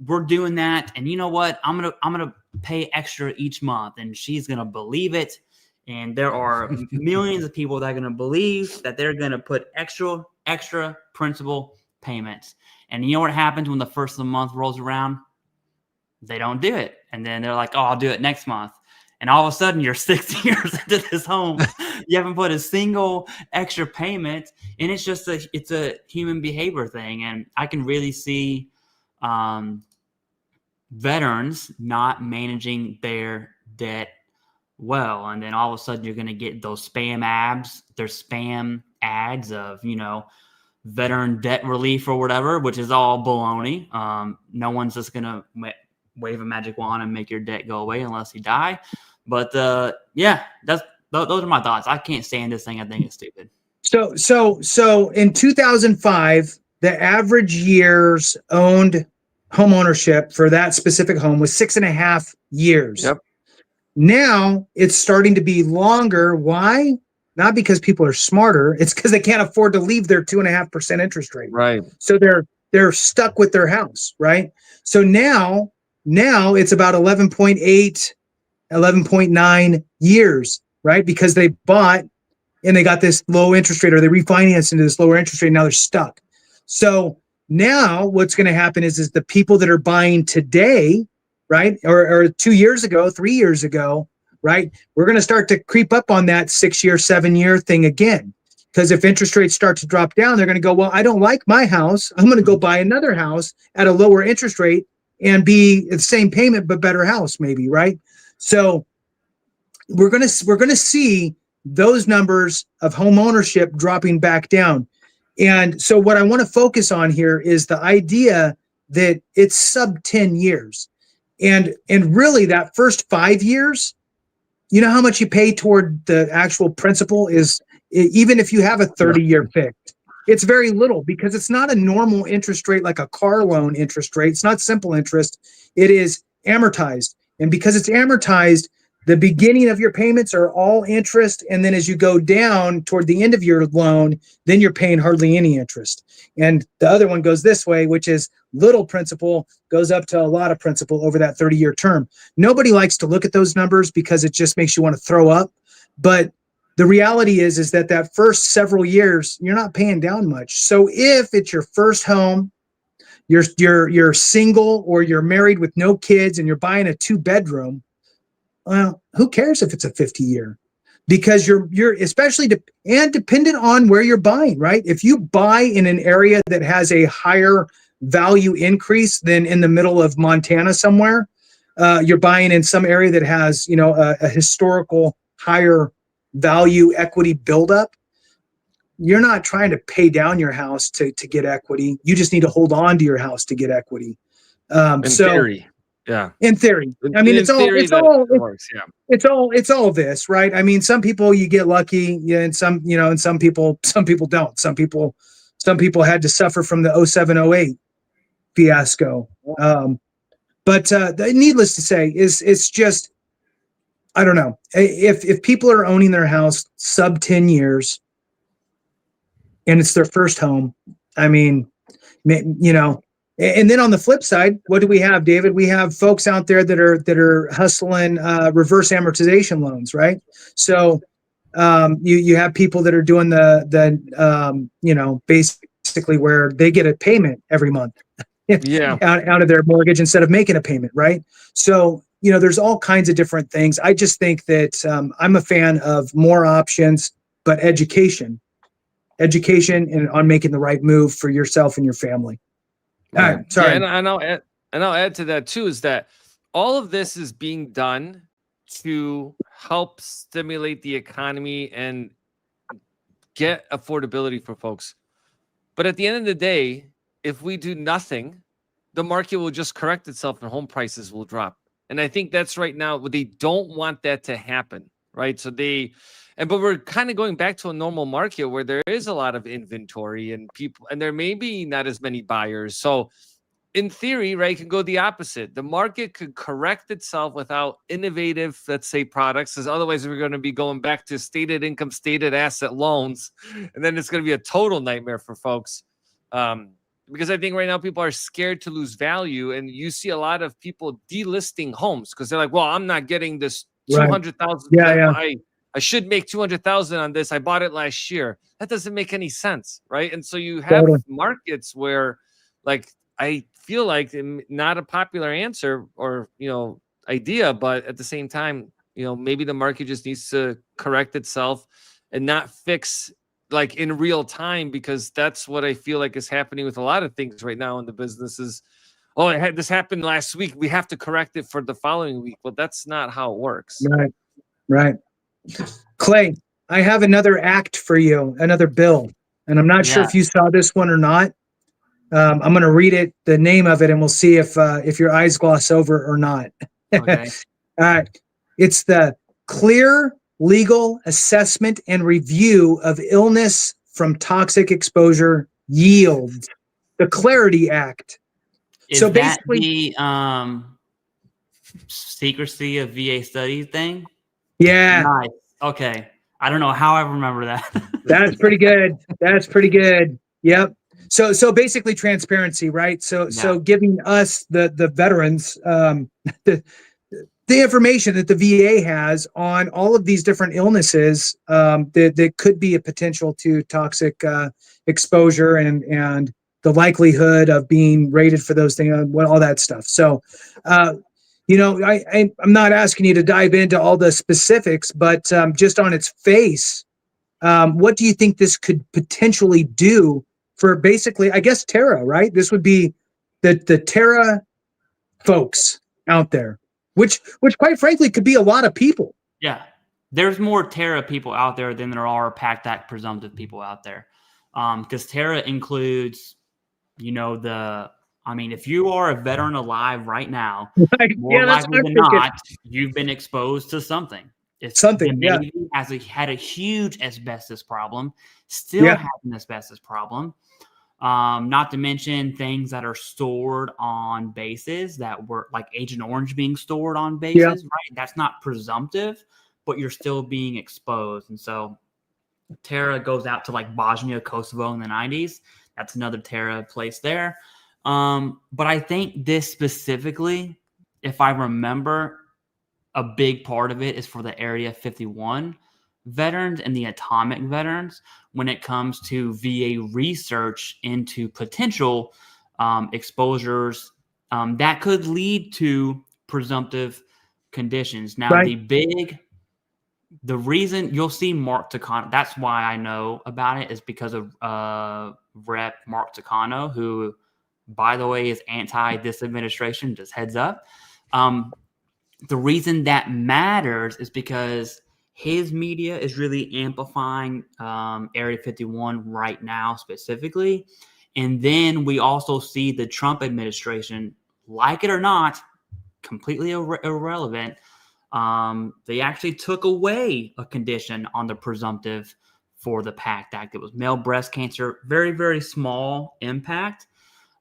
We're doing that, and you know what, I'm gonna pay extra each month, and she's gonna believe it. And there are millions of people that are gonna believe that they're gonna put extra principal payments. And you know what happens when the first of the month rolls around? They don't do it, and then they're like, oh, I'll do it next month. And all of a sudden, you're 6 years into this home. You haven't put a single extra payment, and it's just it's a human behavior thing. And I can really see veterans not managing their debt well, and then all of a sudden, you're going to get those spam ads of, you know, veteran debt relief or whatever, which is all baloney. No one's just going to wave a magic wand and make your debt go away unless you die. But yeah, those are my thoughts. I can't stand this thing. I think it's stupid. So in 2005, the average years owned home ownership for that specific home was 6.5 years. Yep. Now it's starting to be longer. Why? Not because people are smarter. It's because they can't afford to leave their 2.5% interest rate. Right. So they're stuck with their house. Right. So now it's about 11.9 years, right? Because they bought and they got this low interest rate, or they refinanced into this lower interest rate. Now they're stuck. So now what's going to happen is the people that are buying today, right? Or 2 years ago, 3 years ago, right? We're going to start to creep up on that 6-year, 7-year thing again. Because if interest rates start to drop down, they're going to go, well, I don't like my house. I'm going to go buy another house at a lower interest rate and be the same payment, but better house maybe, right? So we're gonna see those numbers of home ownership dropping back down. And so what I want to focus on here is the idea that it's sub 10 years. And really that first 5 years, you know how much you pay toward the actual principal is, even if you have a 30-year fixed, it's very little, because it's not a normal interest rate like a car loan interest rate. It's not simple interest. It is amortized. And because it's amortized, The beginning of your payments are all interest, and then as you go down toward the end of your loan, then you're paying hardly any interest. And the other one goes this way, which is little principal goes up to a lot of principal over that 30-year term. Nobody likes to look at those numbers because it just makes you want to throw up. But the reality is that first several years, you're not paying down much. So if it's your first home, you're single, or you're married with no kids and you're buying a 2-bedroom, well, who cares if it's a 50-year? Because you're especially dependent on where you're buying, right? If you buy in an area that has a higher value increase than in the middle of Montana somewhere, you're buying in some area that has, a historical higher value equity buildup. You're not trying to pay down your house to get equity. You just need to hold on to your house to get equity. In theory. Yeah. In theory. I mean, it's all this, right? I mean, some people you get lucky, and some people don't. Some people had to suffer from the 07-08 fiasco. But needless to say, it's just, I don't know. If people are owning their house sub 10 years and it's their first home, I mean, and then on the flip side, what do we have, David? We have folks out there that are hustling reverse amortization loans, right? So you have people that are doing the basically where they get a payment every month out of their mortgage instead of making a payment, right? So there's all kinds of different things. I just think that I'm a fan of more options, but education and on making the right move for yourself and your family. All right, sorry. Yeah, and I'll add to that too, is that all of this is being done to help stimulate the economy and get affordability for folks. But at the end of the day, if we do nothing, the market will just correct itself and home prices will drop. And I think that's right now, they don't want that to happen, right? So but we're kind of going back to a normal market where there is a lot of inventory and people, and there may be not as many buyers. So in theory, right, it can go the opposite. The market could correct itself without innovative, let's say, products, because otherwise we're going to be going back to stated income, stated asset loans. And then it's going to be a total nightmare for folks. Because I think right now people are scared to lose value. And you see a lot of people delisting homes because they're like, well, I'm not getting this 200,000. Yeah. I should make 200,000 on this. I bought it last year. That doesn't make any sense, right? And so you have markets where, like, I feel like not a popular answer or idea, but at the same time, maybe the market just needs to correct itself and not fix like in real time, because that's what I feel like is happening with a lot of things right now in the businesses. Oh, this happened last week. We have to correct it for the following week. Well, that's not how it works. Right. Clay, I have another act for you, another bill, and I'm not sure if you saw this one or not. I'm going to read it, the name of it, and we'll see if your eyes gloss over or not. Okay. All right. It's the Clear Legal Assessment and Review of Illness from Toxic Exposure Yield, the Clarity Act. Is so that basically the secrecy of VA studies thing? Yeah. Nice. Okay. I don't know how I remember that. That's pretty good. Yep. So basically transparency, right? So giving us the veterans the information that the VA has on all of these different illnesses that could be a potential to toxic exposure and the likelihood of being rated for those things, all that stuff. So I'm not asking you to dive into all the specifics, but just on its face, what do you think this could potentially do for basically, I guess, Terra, right? This would be the Terra folks out there, which quite frankly could be a lot of people. Yeah. There's more Terra people out there than there are PACT Act presumptive people out there. Because Terra includes, if you are a veteran alive right now, more likely than not, you've been exposed to something. The Navy had a huge asbestos problem, still has an asbestos problem. Not to mention things that are stored on bases that were like Agent Orange being stored on bases, right? That's not presumptive, but you're still being exposed. And so Terra goes out to like Bosnia, Kosovo in the 90s. That's another Terra place there. But I think this specifically, if I remember, a big part of it is for the Area 51 veterans and the atomic veterans when it comes to VA research into potential exposures that could lead to presumptive conditions. Now, the reason you'll see Mark Takano, that's why I know about it, is because of Rep Mark Takano, who, by the way, is anti this administration, just heads up. The reason that matters is because his media is really amplifying Area 51 right now specifically. And then we also see the Trump administration, like it or not, completely irrelevant. They actually took away a condition on the presumptive for the PACT Act. It was male breast cancer, very, very small impact.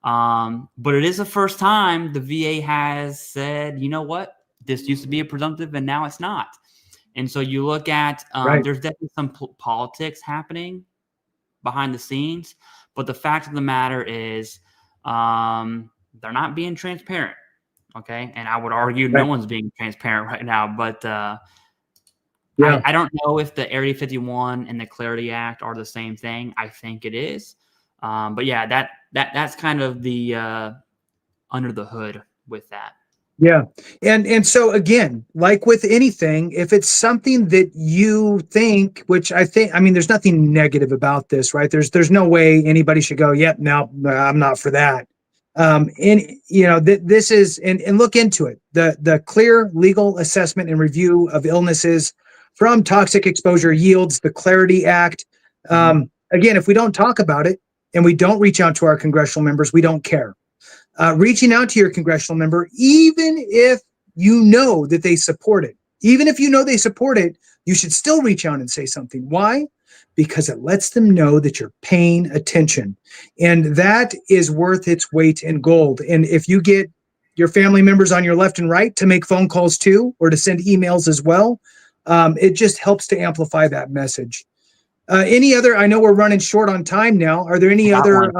But it is the first time the VA has said, you know what? This used to be a presumptive and now it's not. And so you look at, there's definitely some politics happening behind the scenes, but the fact of the matter is they're not being transparent. Okay. And I would argue no one's being transparent right now, but I don't know if the Area 51 and the Clarity Act are the same thing. I think it is. But yeah, that's kind of the under the hood with that. Yeah. And so again, like with anything, if it's something that you think, which I mean, there's nothing negative about this, right? There's no way anybody should go, yep, no, I'm not for that. And this is, and look into it. The clear legal assessment and review of illnesses from toxic exposure yields the Clarity Act. Again, if we don't talk about it and we don't reach out to our congressional members, we don't care. Reaching out to your congressional member, even if you know that they support it, you should still reach out and say something. Why? Because it lets them know that you're paying attention. And that is worth its weight in gold. And if you get your family members on your left and right to make phone calls too, or to send emails as well, it just helps to amplify that message. Any other, I know we're running short on time now. Are there any other...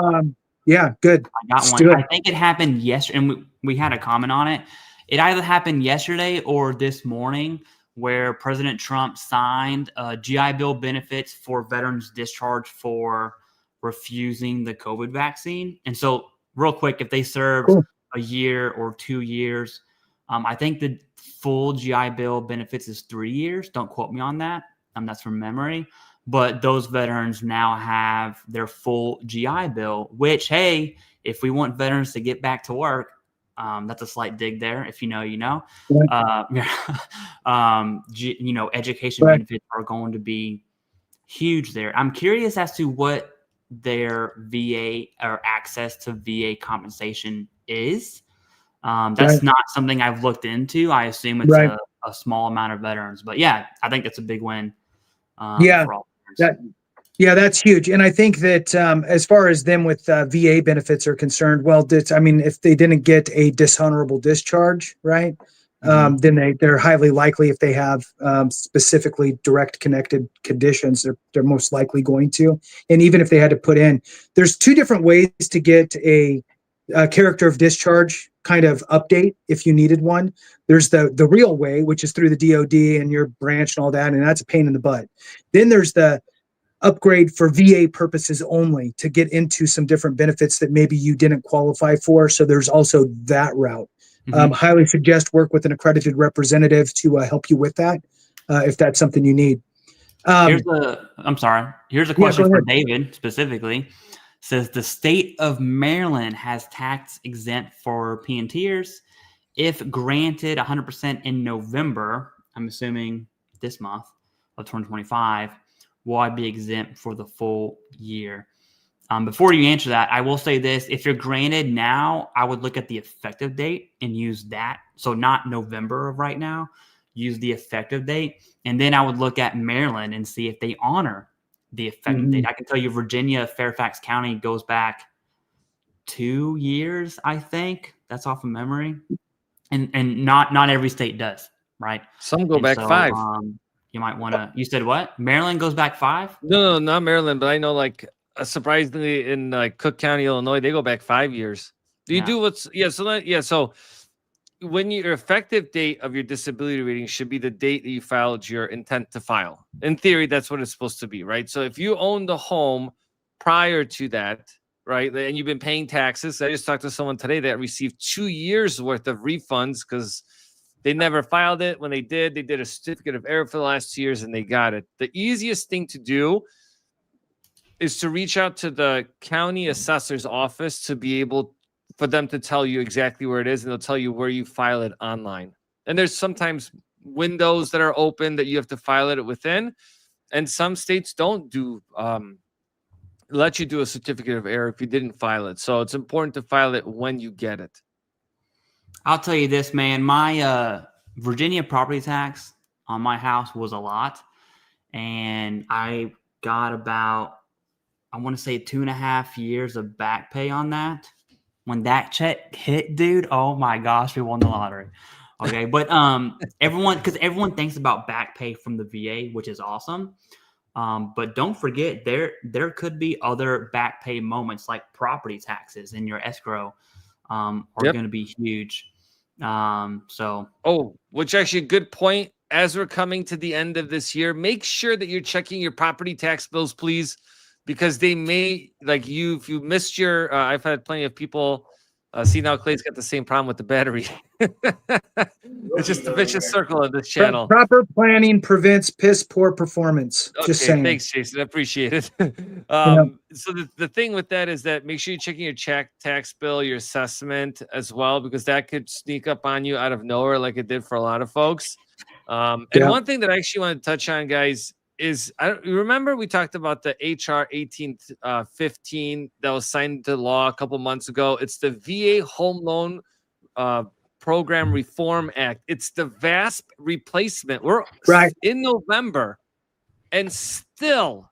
Yeah, good. I got one. I think it happened yesterday, and we had a comment on it. It either happened yesterday or this morning where President Trump signed GI Bill benefits for veterans discharged for refusing the COVID vaccine. And so real quick, if they served a year or 2 years, I think the full GI Bill benefits is 3 years. Don't quote me on that. That's from memory. But those veterans now have their full GI Bill, which, hey, if we want veterans to get back to work, that's a slight dig there. If you know, you know. Education benefits are going to be huge there. I'm curious as to what their VA or access to VA compensation is. That's not something I've looked into. I assume it's a small amount of veterans. But, yeah, I think it's a big win for all. That's huge. And I think that as far as them with VA benefits are concerned, if they didn't get a dishonorable discharge, right, then they're highly likely, if they have specifically direct connected conditions, they're most likely going to. And even if they had to put in, there's two different ways to get a character of discharge kind of update if you needed one. There's the real way, which is through the DOD and your branch and all that, and that's a pain in the butt. Then there's the upgrade for VA purposes only to get into some different benefits that maybe you didn't qualify for. So there's also that route. Highly suggest work with an accredited representative to help you with that if that's something you need. Here's a question for David specifically. Says the state of Maryland has tax exempt for P&Ters if granted 100% in November. I'm assuming this month of 2025. Will I be exempt for the full year? Before you answer that, I will say this. If you're granted now, I would look at the effective date and use that. So not November of right now. Use the effective date. And then I would look at Maryland and see if they honor the effective date. I can tell you Virginia, Fairfax County goes back 2 years, I think. That's off of memory. And not every state does, right? Some go And back so, 5. You might want to. You said what? Maryland goes back 5? No, not Maryland, but I know like surprisingly in like Cook County, Illinois, they go back 5 years. Do you do what's So when your effective date of your disability rating should be the date that you filed your intent to file. In theory, that's what it's supposed to be, right? So if you owned a home prior to that, right, and you've been paying taxes, I just talked to someone today that received 2 years worth of refunds because they never filed it. When they did a certificate of error for the last 2 years and they got it. The easiest thing to do is to reach out to the county assessor's office to be able for them to tell you exactly where it is, and they'll tell you where you file it online. And there's sometimes windows that are open that you have to file it within, and some states don't do let you do a certificate of error if you didn't file it. So it's important to file it when you get it. I'll tell you this, man. My Virginia property tax on my house was a lot, and I got about, I want to say 2.5 years of back pay on that. When that check hit, dude, oh my gosh, we won the lottery. Okay, but everyone thinks about back pay from the VA, which is awesome. But don't forget, there could be other back pay moments like property taxes in your escrow are going to be huge. Which actually a good point. As we're coming to the end of this year, make sure that you're checking your property tax bills, please, because they may, like you, if you missed your, I've had plenty of people see now Clay's got the same problem with the battery. It's just a vicious circle in this channel. Proper planning prevents piss poor performance. Just saying. Thanks, Jason. I appreciate it. So the thing with that is that make sure you're checking your tax bill, your assessment as well, because that could sneak up on you out of nowhere like it did for a lot of folks. And one thing that I actually want to touch on, guys, is you remember we talked about the HR 1815 that was signed into law a couple months ago. It's the VA Home Loan Program Reform Act. It's the VASP replacement. We're in November, and still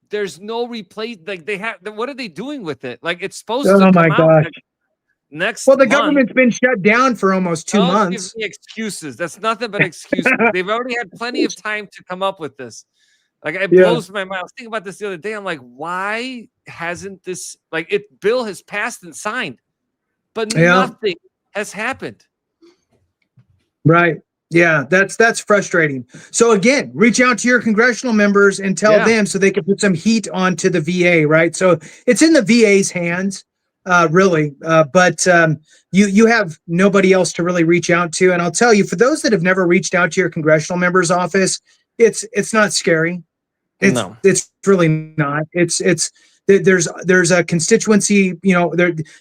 there's no replace. Like they have, what are they doing with it? Like it's supposed to come out next the month. government's been shut down for almost 2 months. Give me excuses. That's nothing but excuses. They've already had plenty of time to come up with this. Like it blows my mind. I was thinking about this the other day. I'm like, why hasn't this bill has passed and signed, but nothing has happened. Right. Yeah, that's frustrating. So again, reach out to your congressional members and tell them so they can put some heat onto the VA, right? So it's in the VA's hands. Really. But you have nobody else to really reach out to. And I'll tell you, for those that have never reached out to your congressional member's office, it's not scary. It's really not. There's a constituency,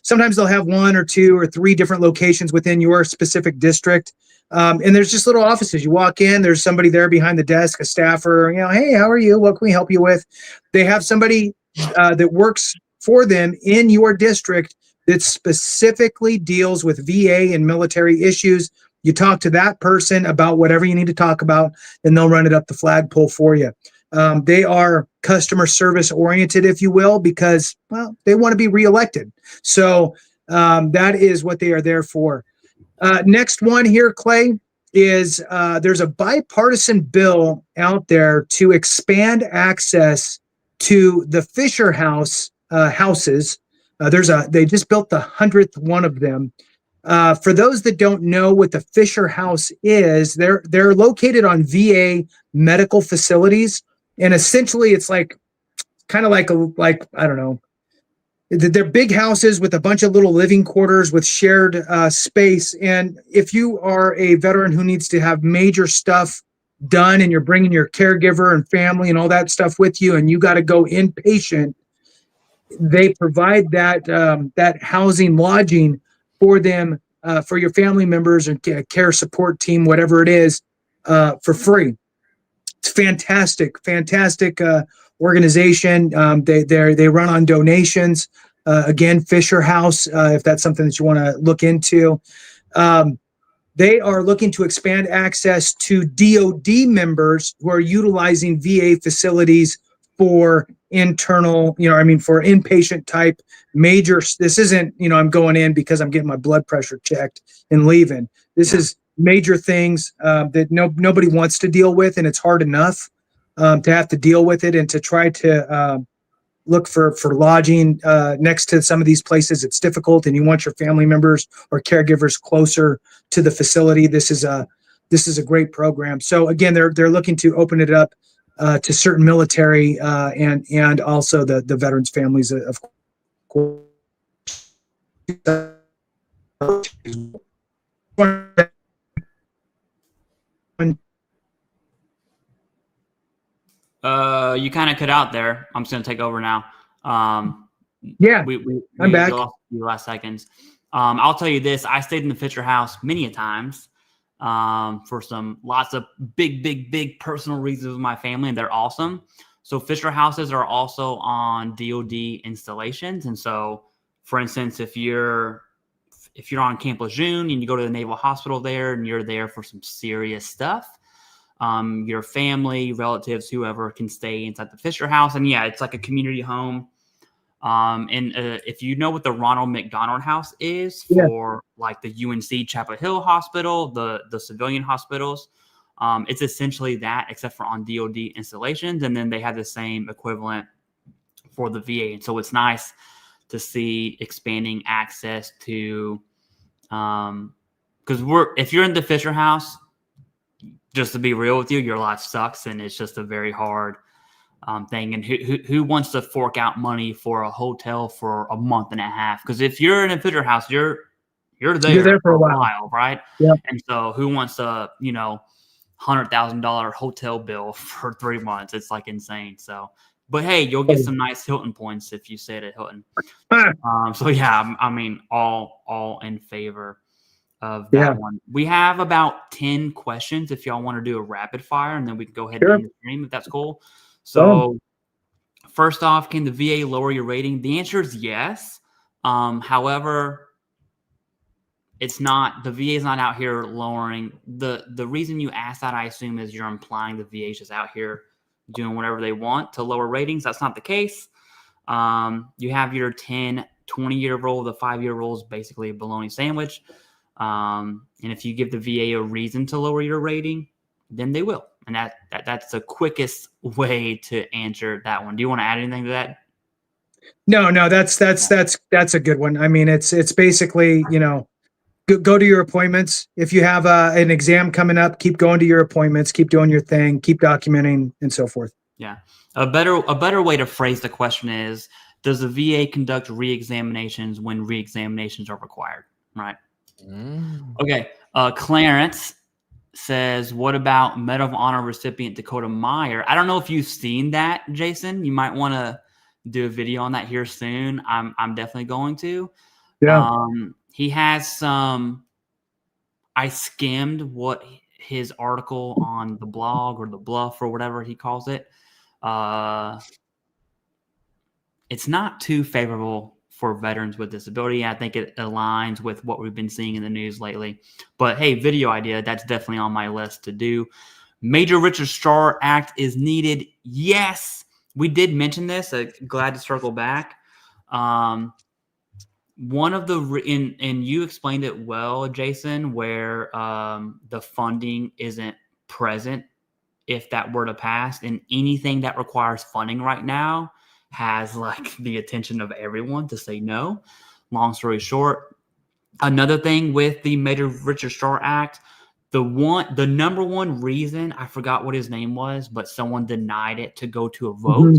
sometimes they'll have 1 or 2 or 3 different locations within your specific district. And there's just little offices. You walk in, there's somebody there behind the desk, a staffer, hey, how are you? What can we help you with? They have somebody that works for them in your district that specifically deals with VA and military issues. You talk to that person about whatever you need to talk about, and they'll run it up the flagpole for you. They are customer service oriented, if you will, because, they want to be reelected. So that is what they are there for. Next one here, Clay, is there's a bipartisan bill out there to expand access to the Fisher House houses. They just built the 100th one of them. For those that don't know what the Fisher House is, they're located on VA medical facilities, and essentially it's kind of like I don't know. They're big houses with a bunch of little living quarters with shared space. And if you are a veteran who needs to have major stuff done, and you're bringing your caregiver and family and all that stuff with you, and you got to go inpatient, they provide that housing, lodging for them, for your family members and care support team, whatever it is, for free. It's fantastic organization. They run on donations. Again, Fisher House, if that's something that you want to look into. They are looking to expand access to DOD members who are utilizing VA facilities for internal, for inpatient type major. This isn't, I'm going in because I'm getting my blood pressure checked and leaving. This is major things that nobody wants to deal with, and it's hard enough to have to deal with it and to try to look for lodging next to some of these places. It's difficult, and you want your family members or caregivers closer to the facility. This is a great program. So again, they're looking to open it up to certain military and also the veterans' families, of course. You kind of cut out there. I'm just gonna take over now. Yeah, I'm back. Lost a few last seconds. I'll tell you this: I stayed in the Fisher House many a times for lots of big personal reasons with my family, and they're awesome. So Fisher Houses are also on DoD installations, and so, for instance, if you're on Camp Lejeune and you go to the Naval Hospital there, and you're there for some serious stuff, your family, relatives, whoever can stay inside the Fisher House. And yeah, it's like a community home. If you know what the Ronald McDonald House is for like the UNC Chapel Hill Hospital, the civilian hospitals, it's essentially that, except for on DoD installations. And then they have the same equivalent for the VA. And so it's nice to see expanding access to, because if you're in the Fisher House, just to be real with you, your life sucks, and it's just a very hard thing. And who wants to fork out money for a hotel for a month and a half? Because if you're in a Fisher House, you're there for a while, right? Yeah. And so who wants a $100,000 hotel bill for 3 months? It's like insane. So, but hey, you'll get some nice Hilton points if you stay at Hilton. So yeah, I mean, all in favor of that one. We have about 10 questions if y'all want to do a rapid fire, and then we can go ahead and end the stream if that's cool. So first off, can the VA lower your rating? The answer is yes. However, it's not, the VA is not out here lowering. The reason you ask that, I assume, is you're implying the VA is just out here doing whatever they want to lower ratings. That's not the case. You have your 10, 20-year rule. The 5-year rule is basically a bologna sandwich. And if you give the VA a reason to lower your rating, then they will. And that's the quickest way to answer that one. Do you want to add anything to that? No, that's a good one. I mean, it's basically, go to your appointments. If you have an exam coming up, keep going to your appointments, keep doing your thing, keep documenting, and so forth. Yeah. A better way to phrase the question is, does the VA conduct re-examinations when re-examinations are required? Right. Okay. Clarence says, what about Medal of Honor recipient Dakota Meyer? I don't know if you've seen that, Jason. You might want to do a video on that here soon. I'm definitely going to. Yeah. He has some, I skimmed what his article on the blog or the Bluff or whatever he calls it. It's not too favorable for veterans with disability. I think it aligns with what we've been seeing in the news lately. But hey, video idea, that's definitely on my list to do. Major Registrar Act is needed. Yes, we did mention this. Glad to circle back. One of the, and you explained it well, Jason, where the funding isn't present if that were to pass, and anything that requires funding right now has like the attention of everyone to say no. Long story short, another thing with the Major Registrar Act, the number one reason, I forgot what his name was, but someone denied it to go to a vote.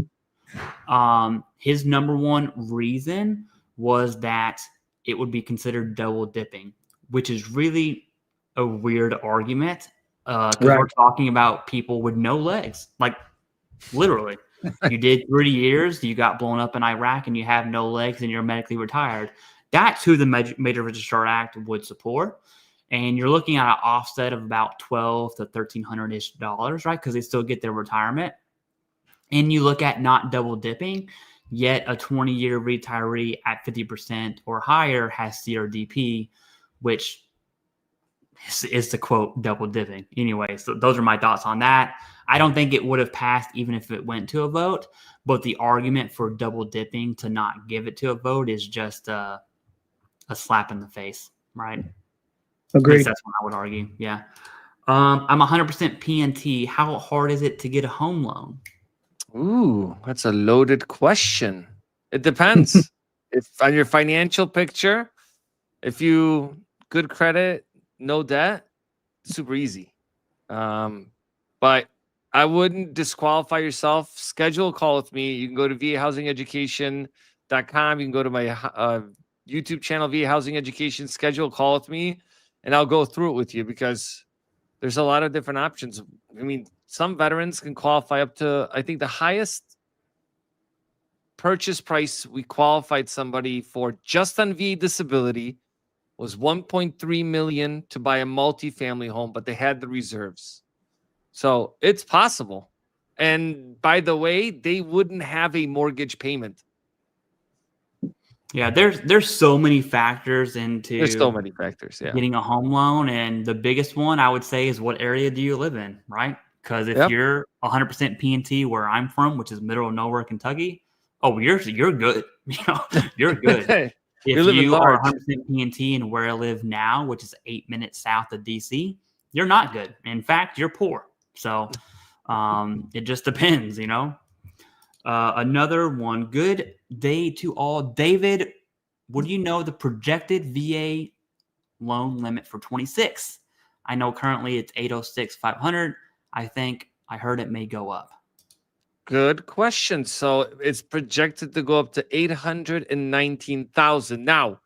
His number one reason was that it would be considered double dipping, which is really a weird argument because we're talking about people with no legs, like literally. You did 30 years, you got blown up in Iraq, and you have no legs, and you're medically retired. That's who the Major Registrar Act would support. And you're looking at an offset of about $1,200 to $1,300-ish, right? Because they still get their retirement. And you look at not double dipping, yet a 20-year retiree at 50% or higher has CRDP, which is the quote double dipping. Anyway, so those are my thoughts on that. I don't think it would have passed even if it went to a vote, but the argument for double dipping to not give it to a vote is just a slap in the face, right? At least Agreed. that's what I would argue. Yeah. I'm 100% PNT. How hard is it to get a home loan? Ooh, that's a loaded question. It depends. If on your financial picture, if you good credit, no debt, super easy. But I wouldn't disqualify yourself. Schedule a call with me. You can go to vahousingeducation.com. You can go to my YouTube channel, VA Housing Education. Schedule a call with me, and I'll go through it with you because there's a lot of different options. I mean, some veterans can qualify up to, I think the highest purchase price we qualified somebody for just on VA disability was $1.3 million to buy a multifamily home, but they had the reserves. So it's possible. And by the way, they wouldn't have a mortgage payment. Yeah, there's so many factors into There's so many factors. Yeah. getting a home loan, and the biggest one I would say is what area do you live in, right? Because if Yep. you're 100% PNT where I'm from, which is middle of nowhere, Kentucky, oh, you're good. You know, you're good. If You're living you are large. 100% PNT and where I live now, which is 8 minutes south of DC, you're not good. In fact, you're poor. So it just depends, you know. Another one. Good day to all. David, would you know the projected VA loan limit for 26? I know currently it's 806,500. I think I heard it may go up. Good question. So it's projected to go up to 819,000. Now,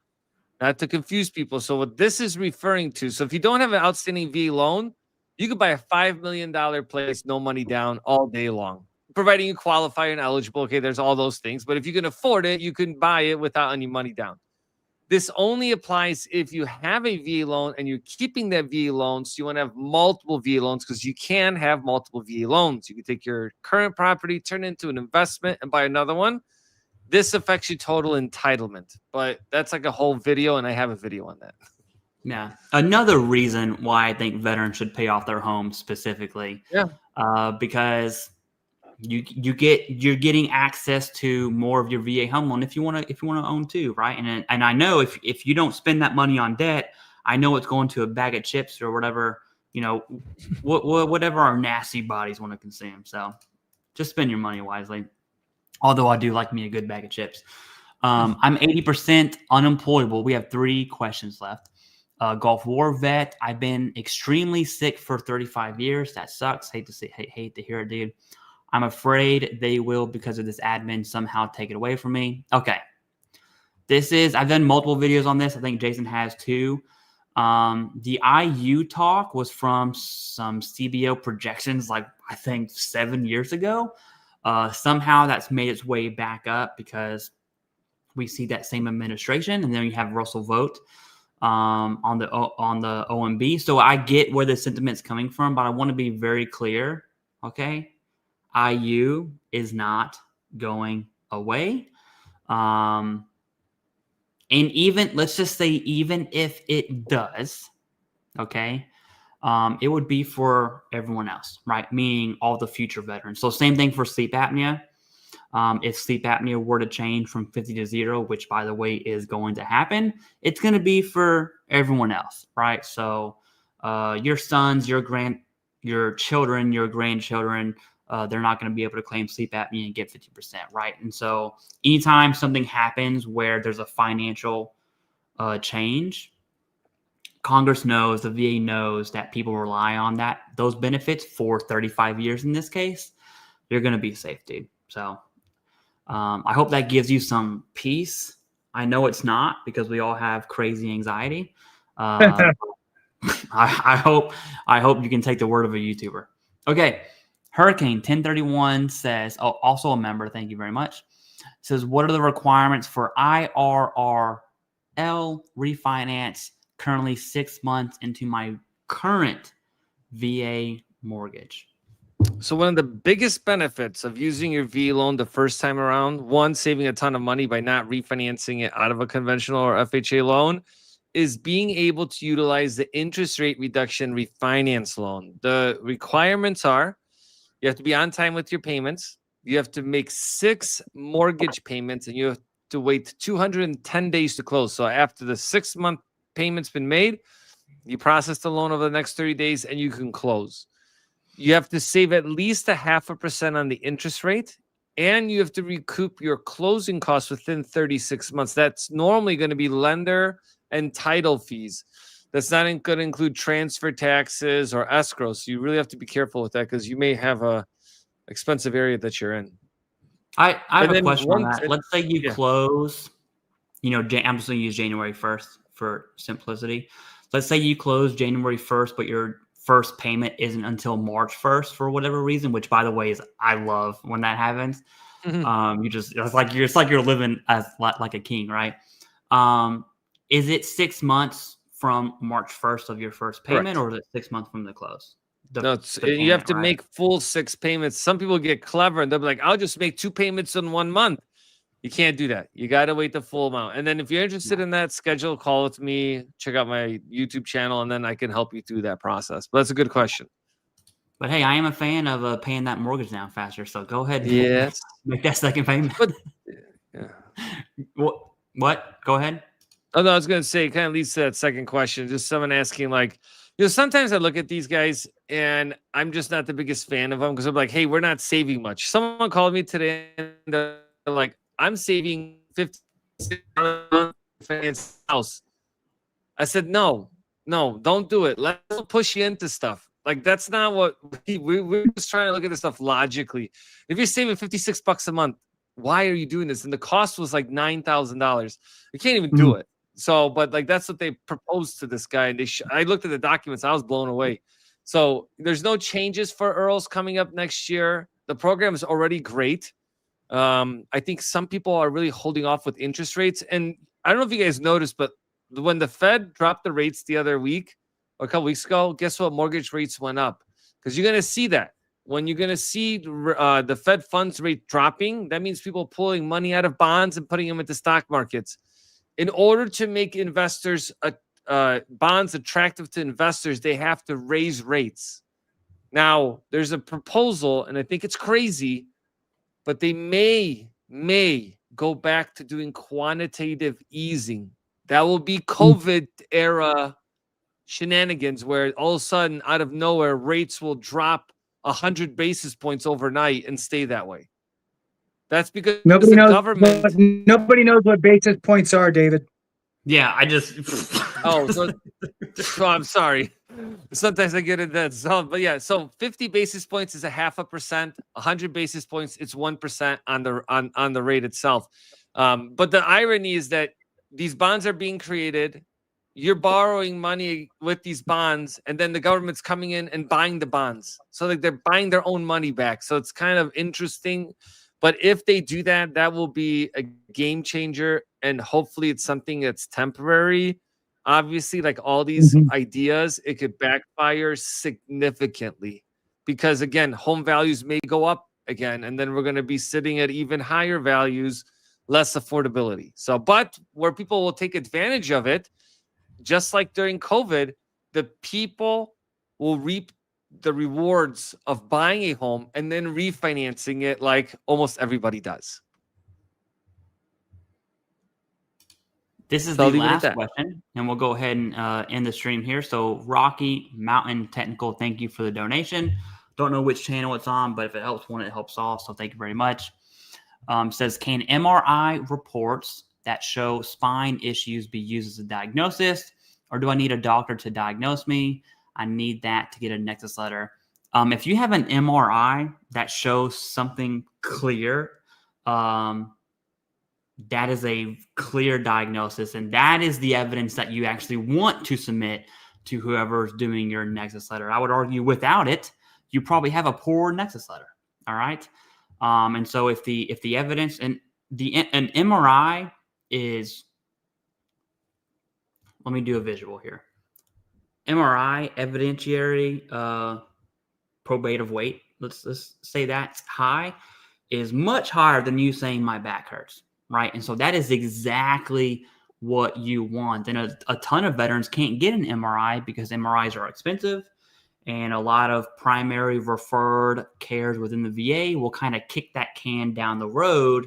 not to confuse people. So what this is referring to, so if you don't have an outstanding VA loan, you could buy a $5 million place, no money down all day long, providing you qualify and eligible. Okay, there's all those things. But if you can afford it, you can buy it without any money down. This only applies if you have a VA loan and you're keeping that VA loan. So you want to have multiple VA loans because you can have multiple VA loans. You can take your current property, turn it into an investment, and buy another one. This affects your total entitlement, but that's like a whole video, and I have a video on that. Yeah. Another reason why I think veterans should pay off their homes specifically. Yeah. Because you're getting access to more of your VA home loan if you want to own too, right? And I know if you don't spend that money on debt, I know it's going to a bag of chips or whatever, you know, whatever our nasty bodies want to consume. So just spend your money wisely. Although I do like me a good bag of chips. I'm 80% unemployable. We have 3 questions left. Gulf War vet. I've been extremely sick for 35 years. That sucks. Hate to hear it, dude. I'm afraid they will, because of this admin, somehow take it away from me. Okay. I've done multiple videos on this. I think Jason has too. The IU talk was from some CBO projections, like I think 7 years ago. Somehow that's made its way back up because we see that same administration, and then you have Russell Vogt on the OMB. So I get where the sentiment's coming from, but I want to be very clear. Okay, IU is not going away. And even, let's just say, even if it does, okay, it would be for everyone else, right? Meaning all the future veterans. So same thing for sleep apnea. If sleep apnea were to change from 50 to 0, which by the way is going to happen, it's going to be for everyone else, right? So your sons, your children, your grandchildren, they're not going to be able to claim sleep apnea and get 50%, right? And so anytime something happens where there's a financial change, Congress knows, the VA knows that people rely on those benefits for 35 years in this case. You're going to be safe, dude. So I hope that gives you some peace. I know it's not, because we all have crazy anxiety. I hope you can take the word of a YouTuber. Okay. Hurricane 1031 says, also a member, thank you very much, says, what are the requirements for IRRL refinance currently 6 months into my current VA mortgage? So one of the biggest benefits of using your VA loan the first time around, one, saving a ton of money by not refinancing it out of a conventional or FHA loan, is being able to utilize the interest rate reduction refinance loan. The requirements are you have to be on time with your payments. You have to make 6 mortgage payments, and you have to wait 210 days to close. So after the 6-month payment's been made, you process the loan over the next 30 days and you can close. You have to save at least 0.5% on the interest rate, and you have to recoup your closing costs within 36 months. That's normally going to be lender and title fees. That's not going to include transfer taxes or escrow. So you really have to be careful with that because you may have a expensive area that you're in. I have And a then question on once that. Let's say you yeah. close, I'm just going to use January 1st for simplicity. Let's say you close January 1st, but your first payment isn't until March 1st for whatever reason, which by the way is I love when that happens. It's like you're living as like a king, right? Is it 6 months from March 1st of your first payment, Correct. or is it 6 months from the close? No, you have to make full 6 payments. Some people get clever and they'll be like, I'll just make 2 payments in 1 month. You can't do that. You got to wait the full amount. And then if you're interested in that, schedule a call with me, check out my YouTube channel, and then I can help you through that process. But that's a good question. But hey, I am a fan of paying that mortgage down faster. So go ahead and Yes. make that second payment. But yeah. What? Go ahead. Oh, no, I was going to say, it kind of leads to that second question. Just someone asking, like, sometimes I look at these guys and I'm just not the biggest fan of them because I'm like, hey, we're not saving much. Someone called me today and they're like, I'm saving $50 finance house. I said, no, don't do it. Let's push you into stuff. Like, that's not what we're just trying to look at this stuff logically. If you're saving $56 a month, why are you doing this? And the cost was like $9,000. You can't even do it. So, but like, that's what they proposed to this guy. And I looked at the documents. I was blown away. So there's no changes for Earls coming up next year. The program is already great. I think some people are really holding off with interest rates. And I don't know if you guys noticed, but when the Fed dropped the rates the other week or a couple weeks ago, guess what? Mortgage rates went up because you're going to see that. When you're going to see the Fed funds rate dropping, that means people pulling money out of bonds and putting them into stock markets. In order to make investors bonds attractive to investors, they have to raise rates. Now, there's a proposal, and I think it's crazy, but they may go back to doing quantitative easing. That will be COVID era shenanigans where all of a sudden, out of nowhere, rates will drop 100 basis points overnight and stay that way. That's because nobody knows what basis points are, David. Yeah, I just. So I'm sorry. Sometimes I get into that zone, but yeah. So 50 basis points is 0.5%. 100 basis points, it's 1% on the rate itself. But the irony is that these bonds are being created. You're borrowing money with these bonds, and then the government's coming in and buying the bonds. So like they're buying their own money back. So it's kind of interesting. But if they do that, that will be a game changer. And hopefully it's something that's temporary. Obviously, like all these ideas, it could backfire significantly because, again, home values may go up again. And then we're going to be sitting at even higher values, less affordability. So, but where people will take advantage of it, just like during COVID, the people will reap the rewards of buying a home and then refinancing it like almost everybody does. This is the last question, and we'll go ahead and end the stream here. So Rocky Mountain Technical, thank you for the donation. Don't know which channel it's on, but if it helps one, it helps all. So thank you very much. Says, can MRI reports that show spine issues be used as a diagnosis, or do I need a doctor to diagnose me? I need that to get a Nexus letter. If you have an MRI that shows something clear, that is a clear diagnosis, and that is the evidence that you actually want to submit to whoever's doing your Nexus letter. I would argue without it, you probably have a poor Nexus letter. All right. And so if the evidence and an MRI is, let me do a visual here. MRI evidentiary probative weight, let's say that's high, is much higher than you saying my back hurts, right? And so that is exactly what you want. And a ton of veterans can't get an MRI because MRIs are expensive. And a lot of primary referred cares within the VA will kind of kick that can down the road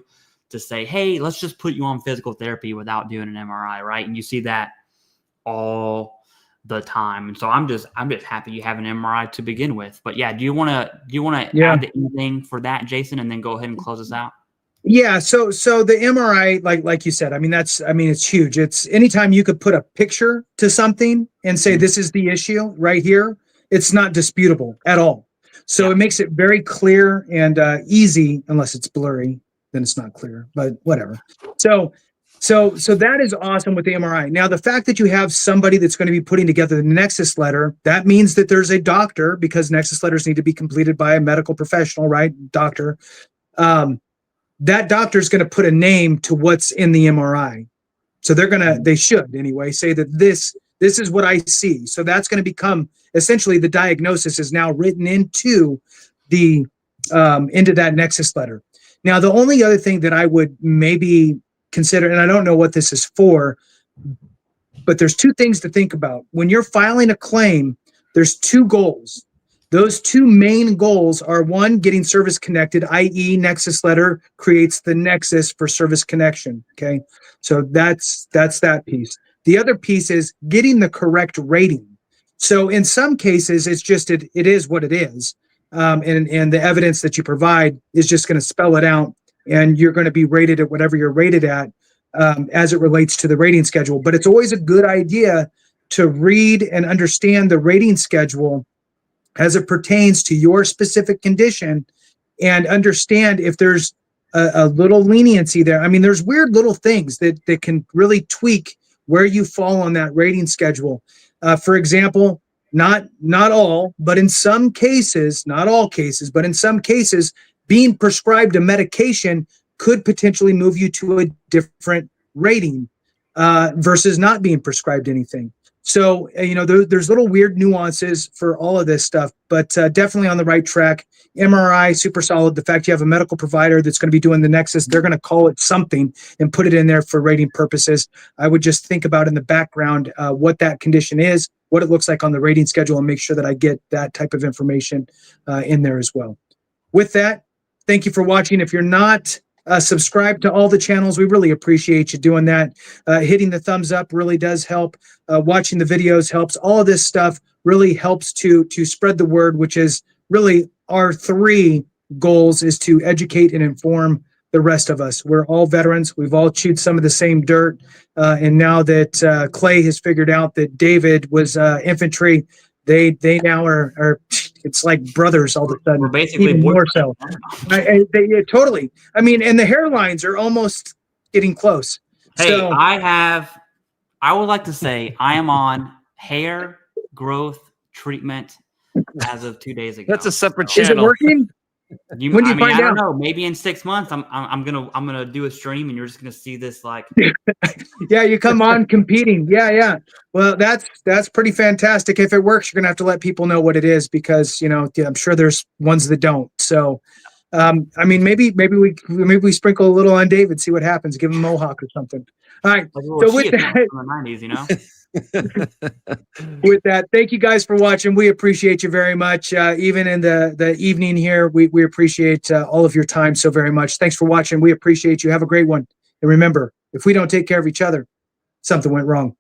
to say, hey, let's just put you on physical therapy without doing an MRI, right? And you see that all the time. And so I'm just happy you have an MRI to begin with. But yeah, do you want to add anything for that, Jason, and then go ahead and close us out? Yeah. So the MRI, like you said, it's huge. It's anytime you could put a picture to something and say, this is the issue right here, it's not disputable at all. So it makes it very clear and easy, unless it's blurry, then it's not clear, but whatever. So that is awesome with the MRI. Now, the fact that you have somebody that's going to be putting together the Nexus letter, that means that there's a doctor, because Nexus letters need to be completed by a medical professional, right? Doctor. That doctor is going to put a name to what's in the MRI. So they should anyway, say that this is what I see. So that's going to become essentially the diagnosis is now written into that Nexus letter. Now, the only other thing that I would maybe consider, and I don't know what this is for, but there's two things to think about. When you're filing a claim, there's two goals. Those two main goals are, one, getting service connected, i.e. Nexus letter creates the nexus for service connection. Okay. So that's that piece. The other piece is getting the correct rating. So in some cases, it's just, it is what it is. And the evidence that you provide is just going to spell it out, and you're going to be rated at whatever you're rated at as it relates to the rating schedule. But it's always a good idea to read and understand the rating schedule as it pertains to your specific condition, and understand if there's a little leniency there. I mean, there's weird little things that can really tweak where you fall on that rating schedule. For example, not all, but in some cases, not all cases, but in some cases, being prescribed a medication could potentially move you to a different rating versus not being prescribed anything. So, there's little weird nuances for all of this stuff, but definitely on the right track. MRI, super solid. The fact you have a medical provider that's going to be doing the Nexus, they're going to call it something and put it in there for rating purposes. I would just think about in the background what that condition is, what it looks like on the rating schedule, and make sure that I get that type of information in there as well. With that, thank you for watching. If you're not subscribe to all the channels, we really appreciate you doing that. Hitting the thumbs up really does help. Watching the videos helps. All of this stuff really helps to spread the word, which is really our three goals, is to educate and inform the rest of us. We're all veterans. We've all chewed some of the same dirt. And now that Clay has figured out that David was infantry, they now are it's like brothers all of a sudden. We're basically even more so. Totally. I mean, and the hairlines are almost getting close. Hey, so, I would like to say I am on hair growth treatment as of 2 days ago. That's a separate is channel. it working? When do you find I don't out? know. Maybe in 6 months, I'm gonna do a stream, and you're just gonna see this like. Yeah, you come on competing. Yeah. Well, that's pretty fantastic. If it works, you're gonna have to let people know what it is, because I'm sure there's ones that don't. So, maybe we sprinkle a little on David, see what happens. Give him a mohawk or something. All right. So with that, from the 90s, with that, thank you guys for watching. We appreciate you very much. Even in the evening here, we appreciate all of your time so very much. Thanks for watching. We appreciate you. Have a great one. And remember, if we don't take care of each other, something went wrong.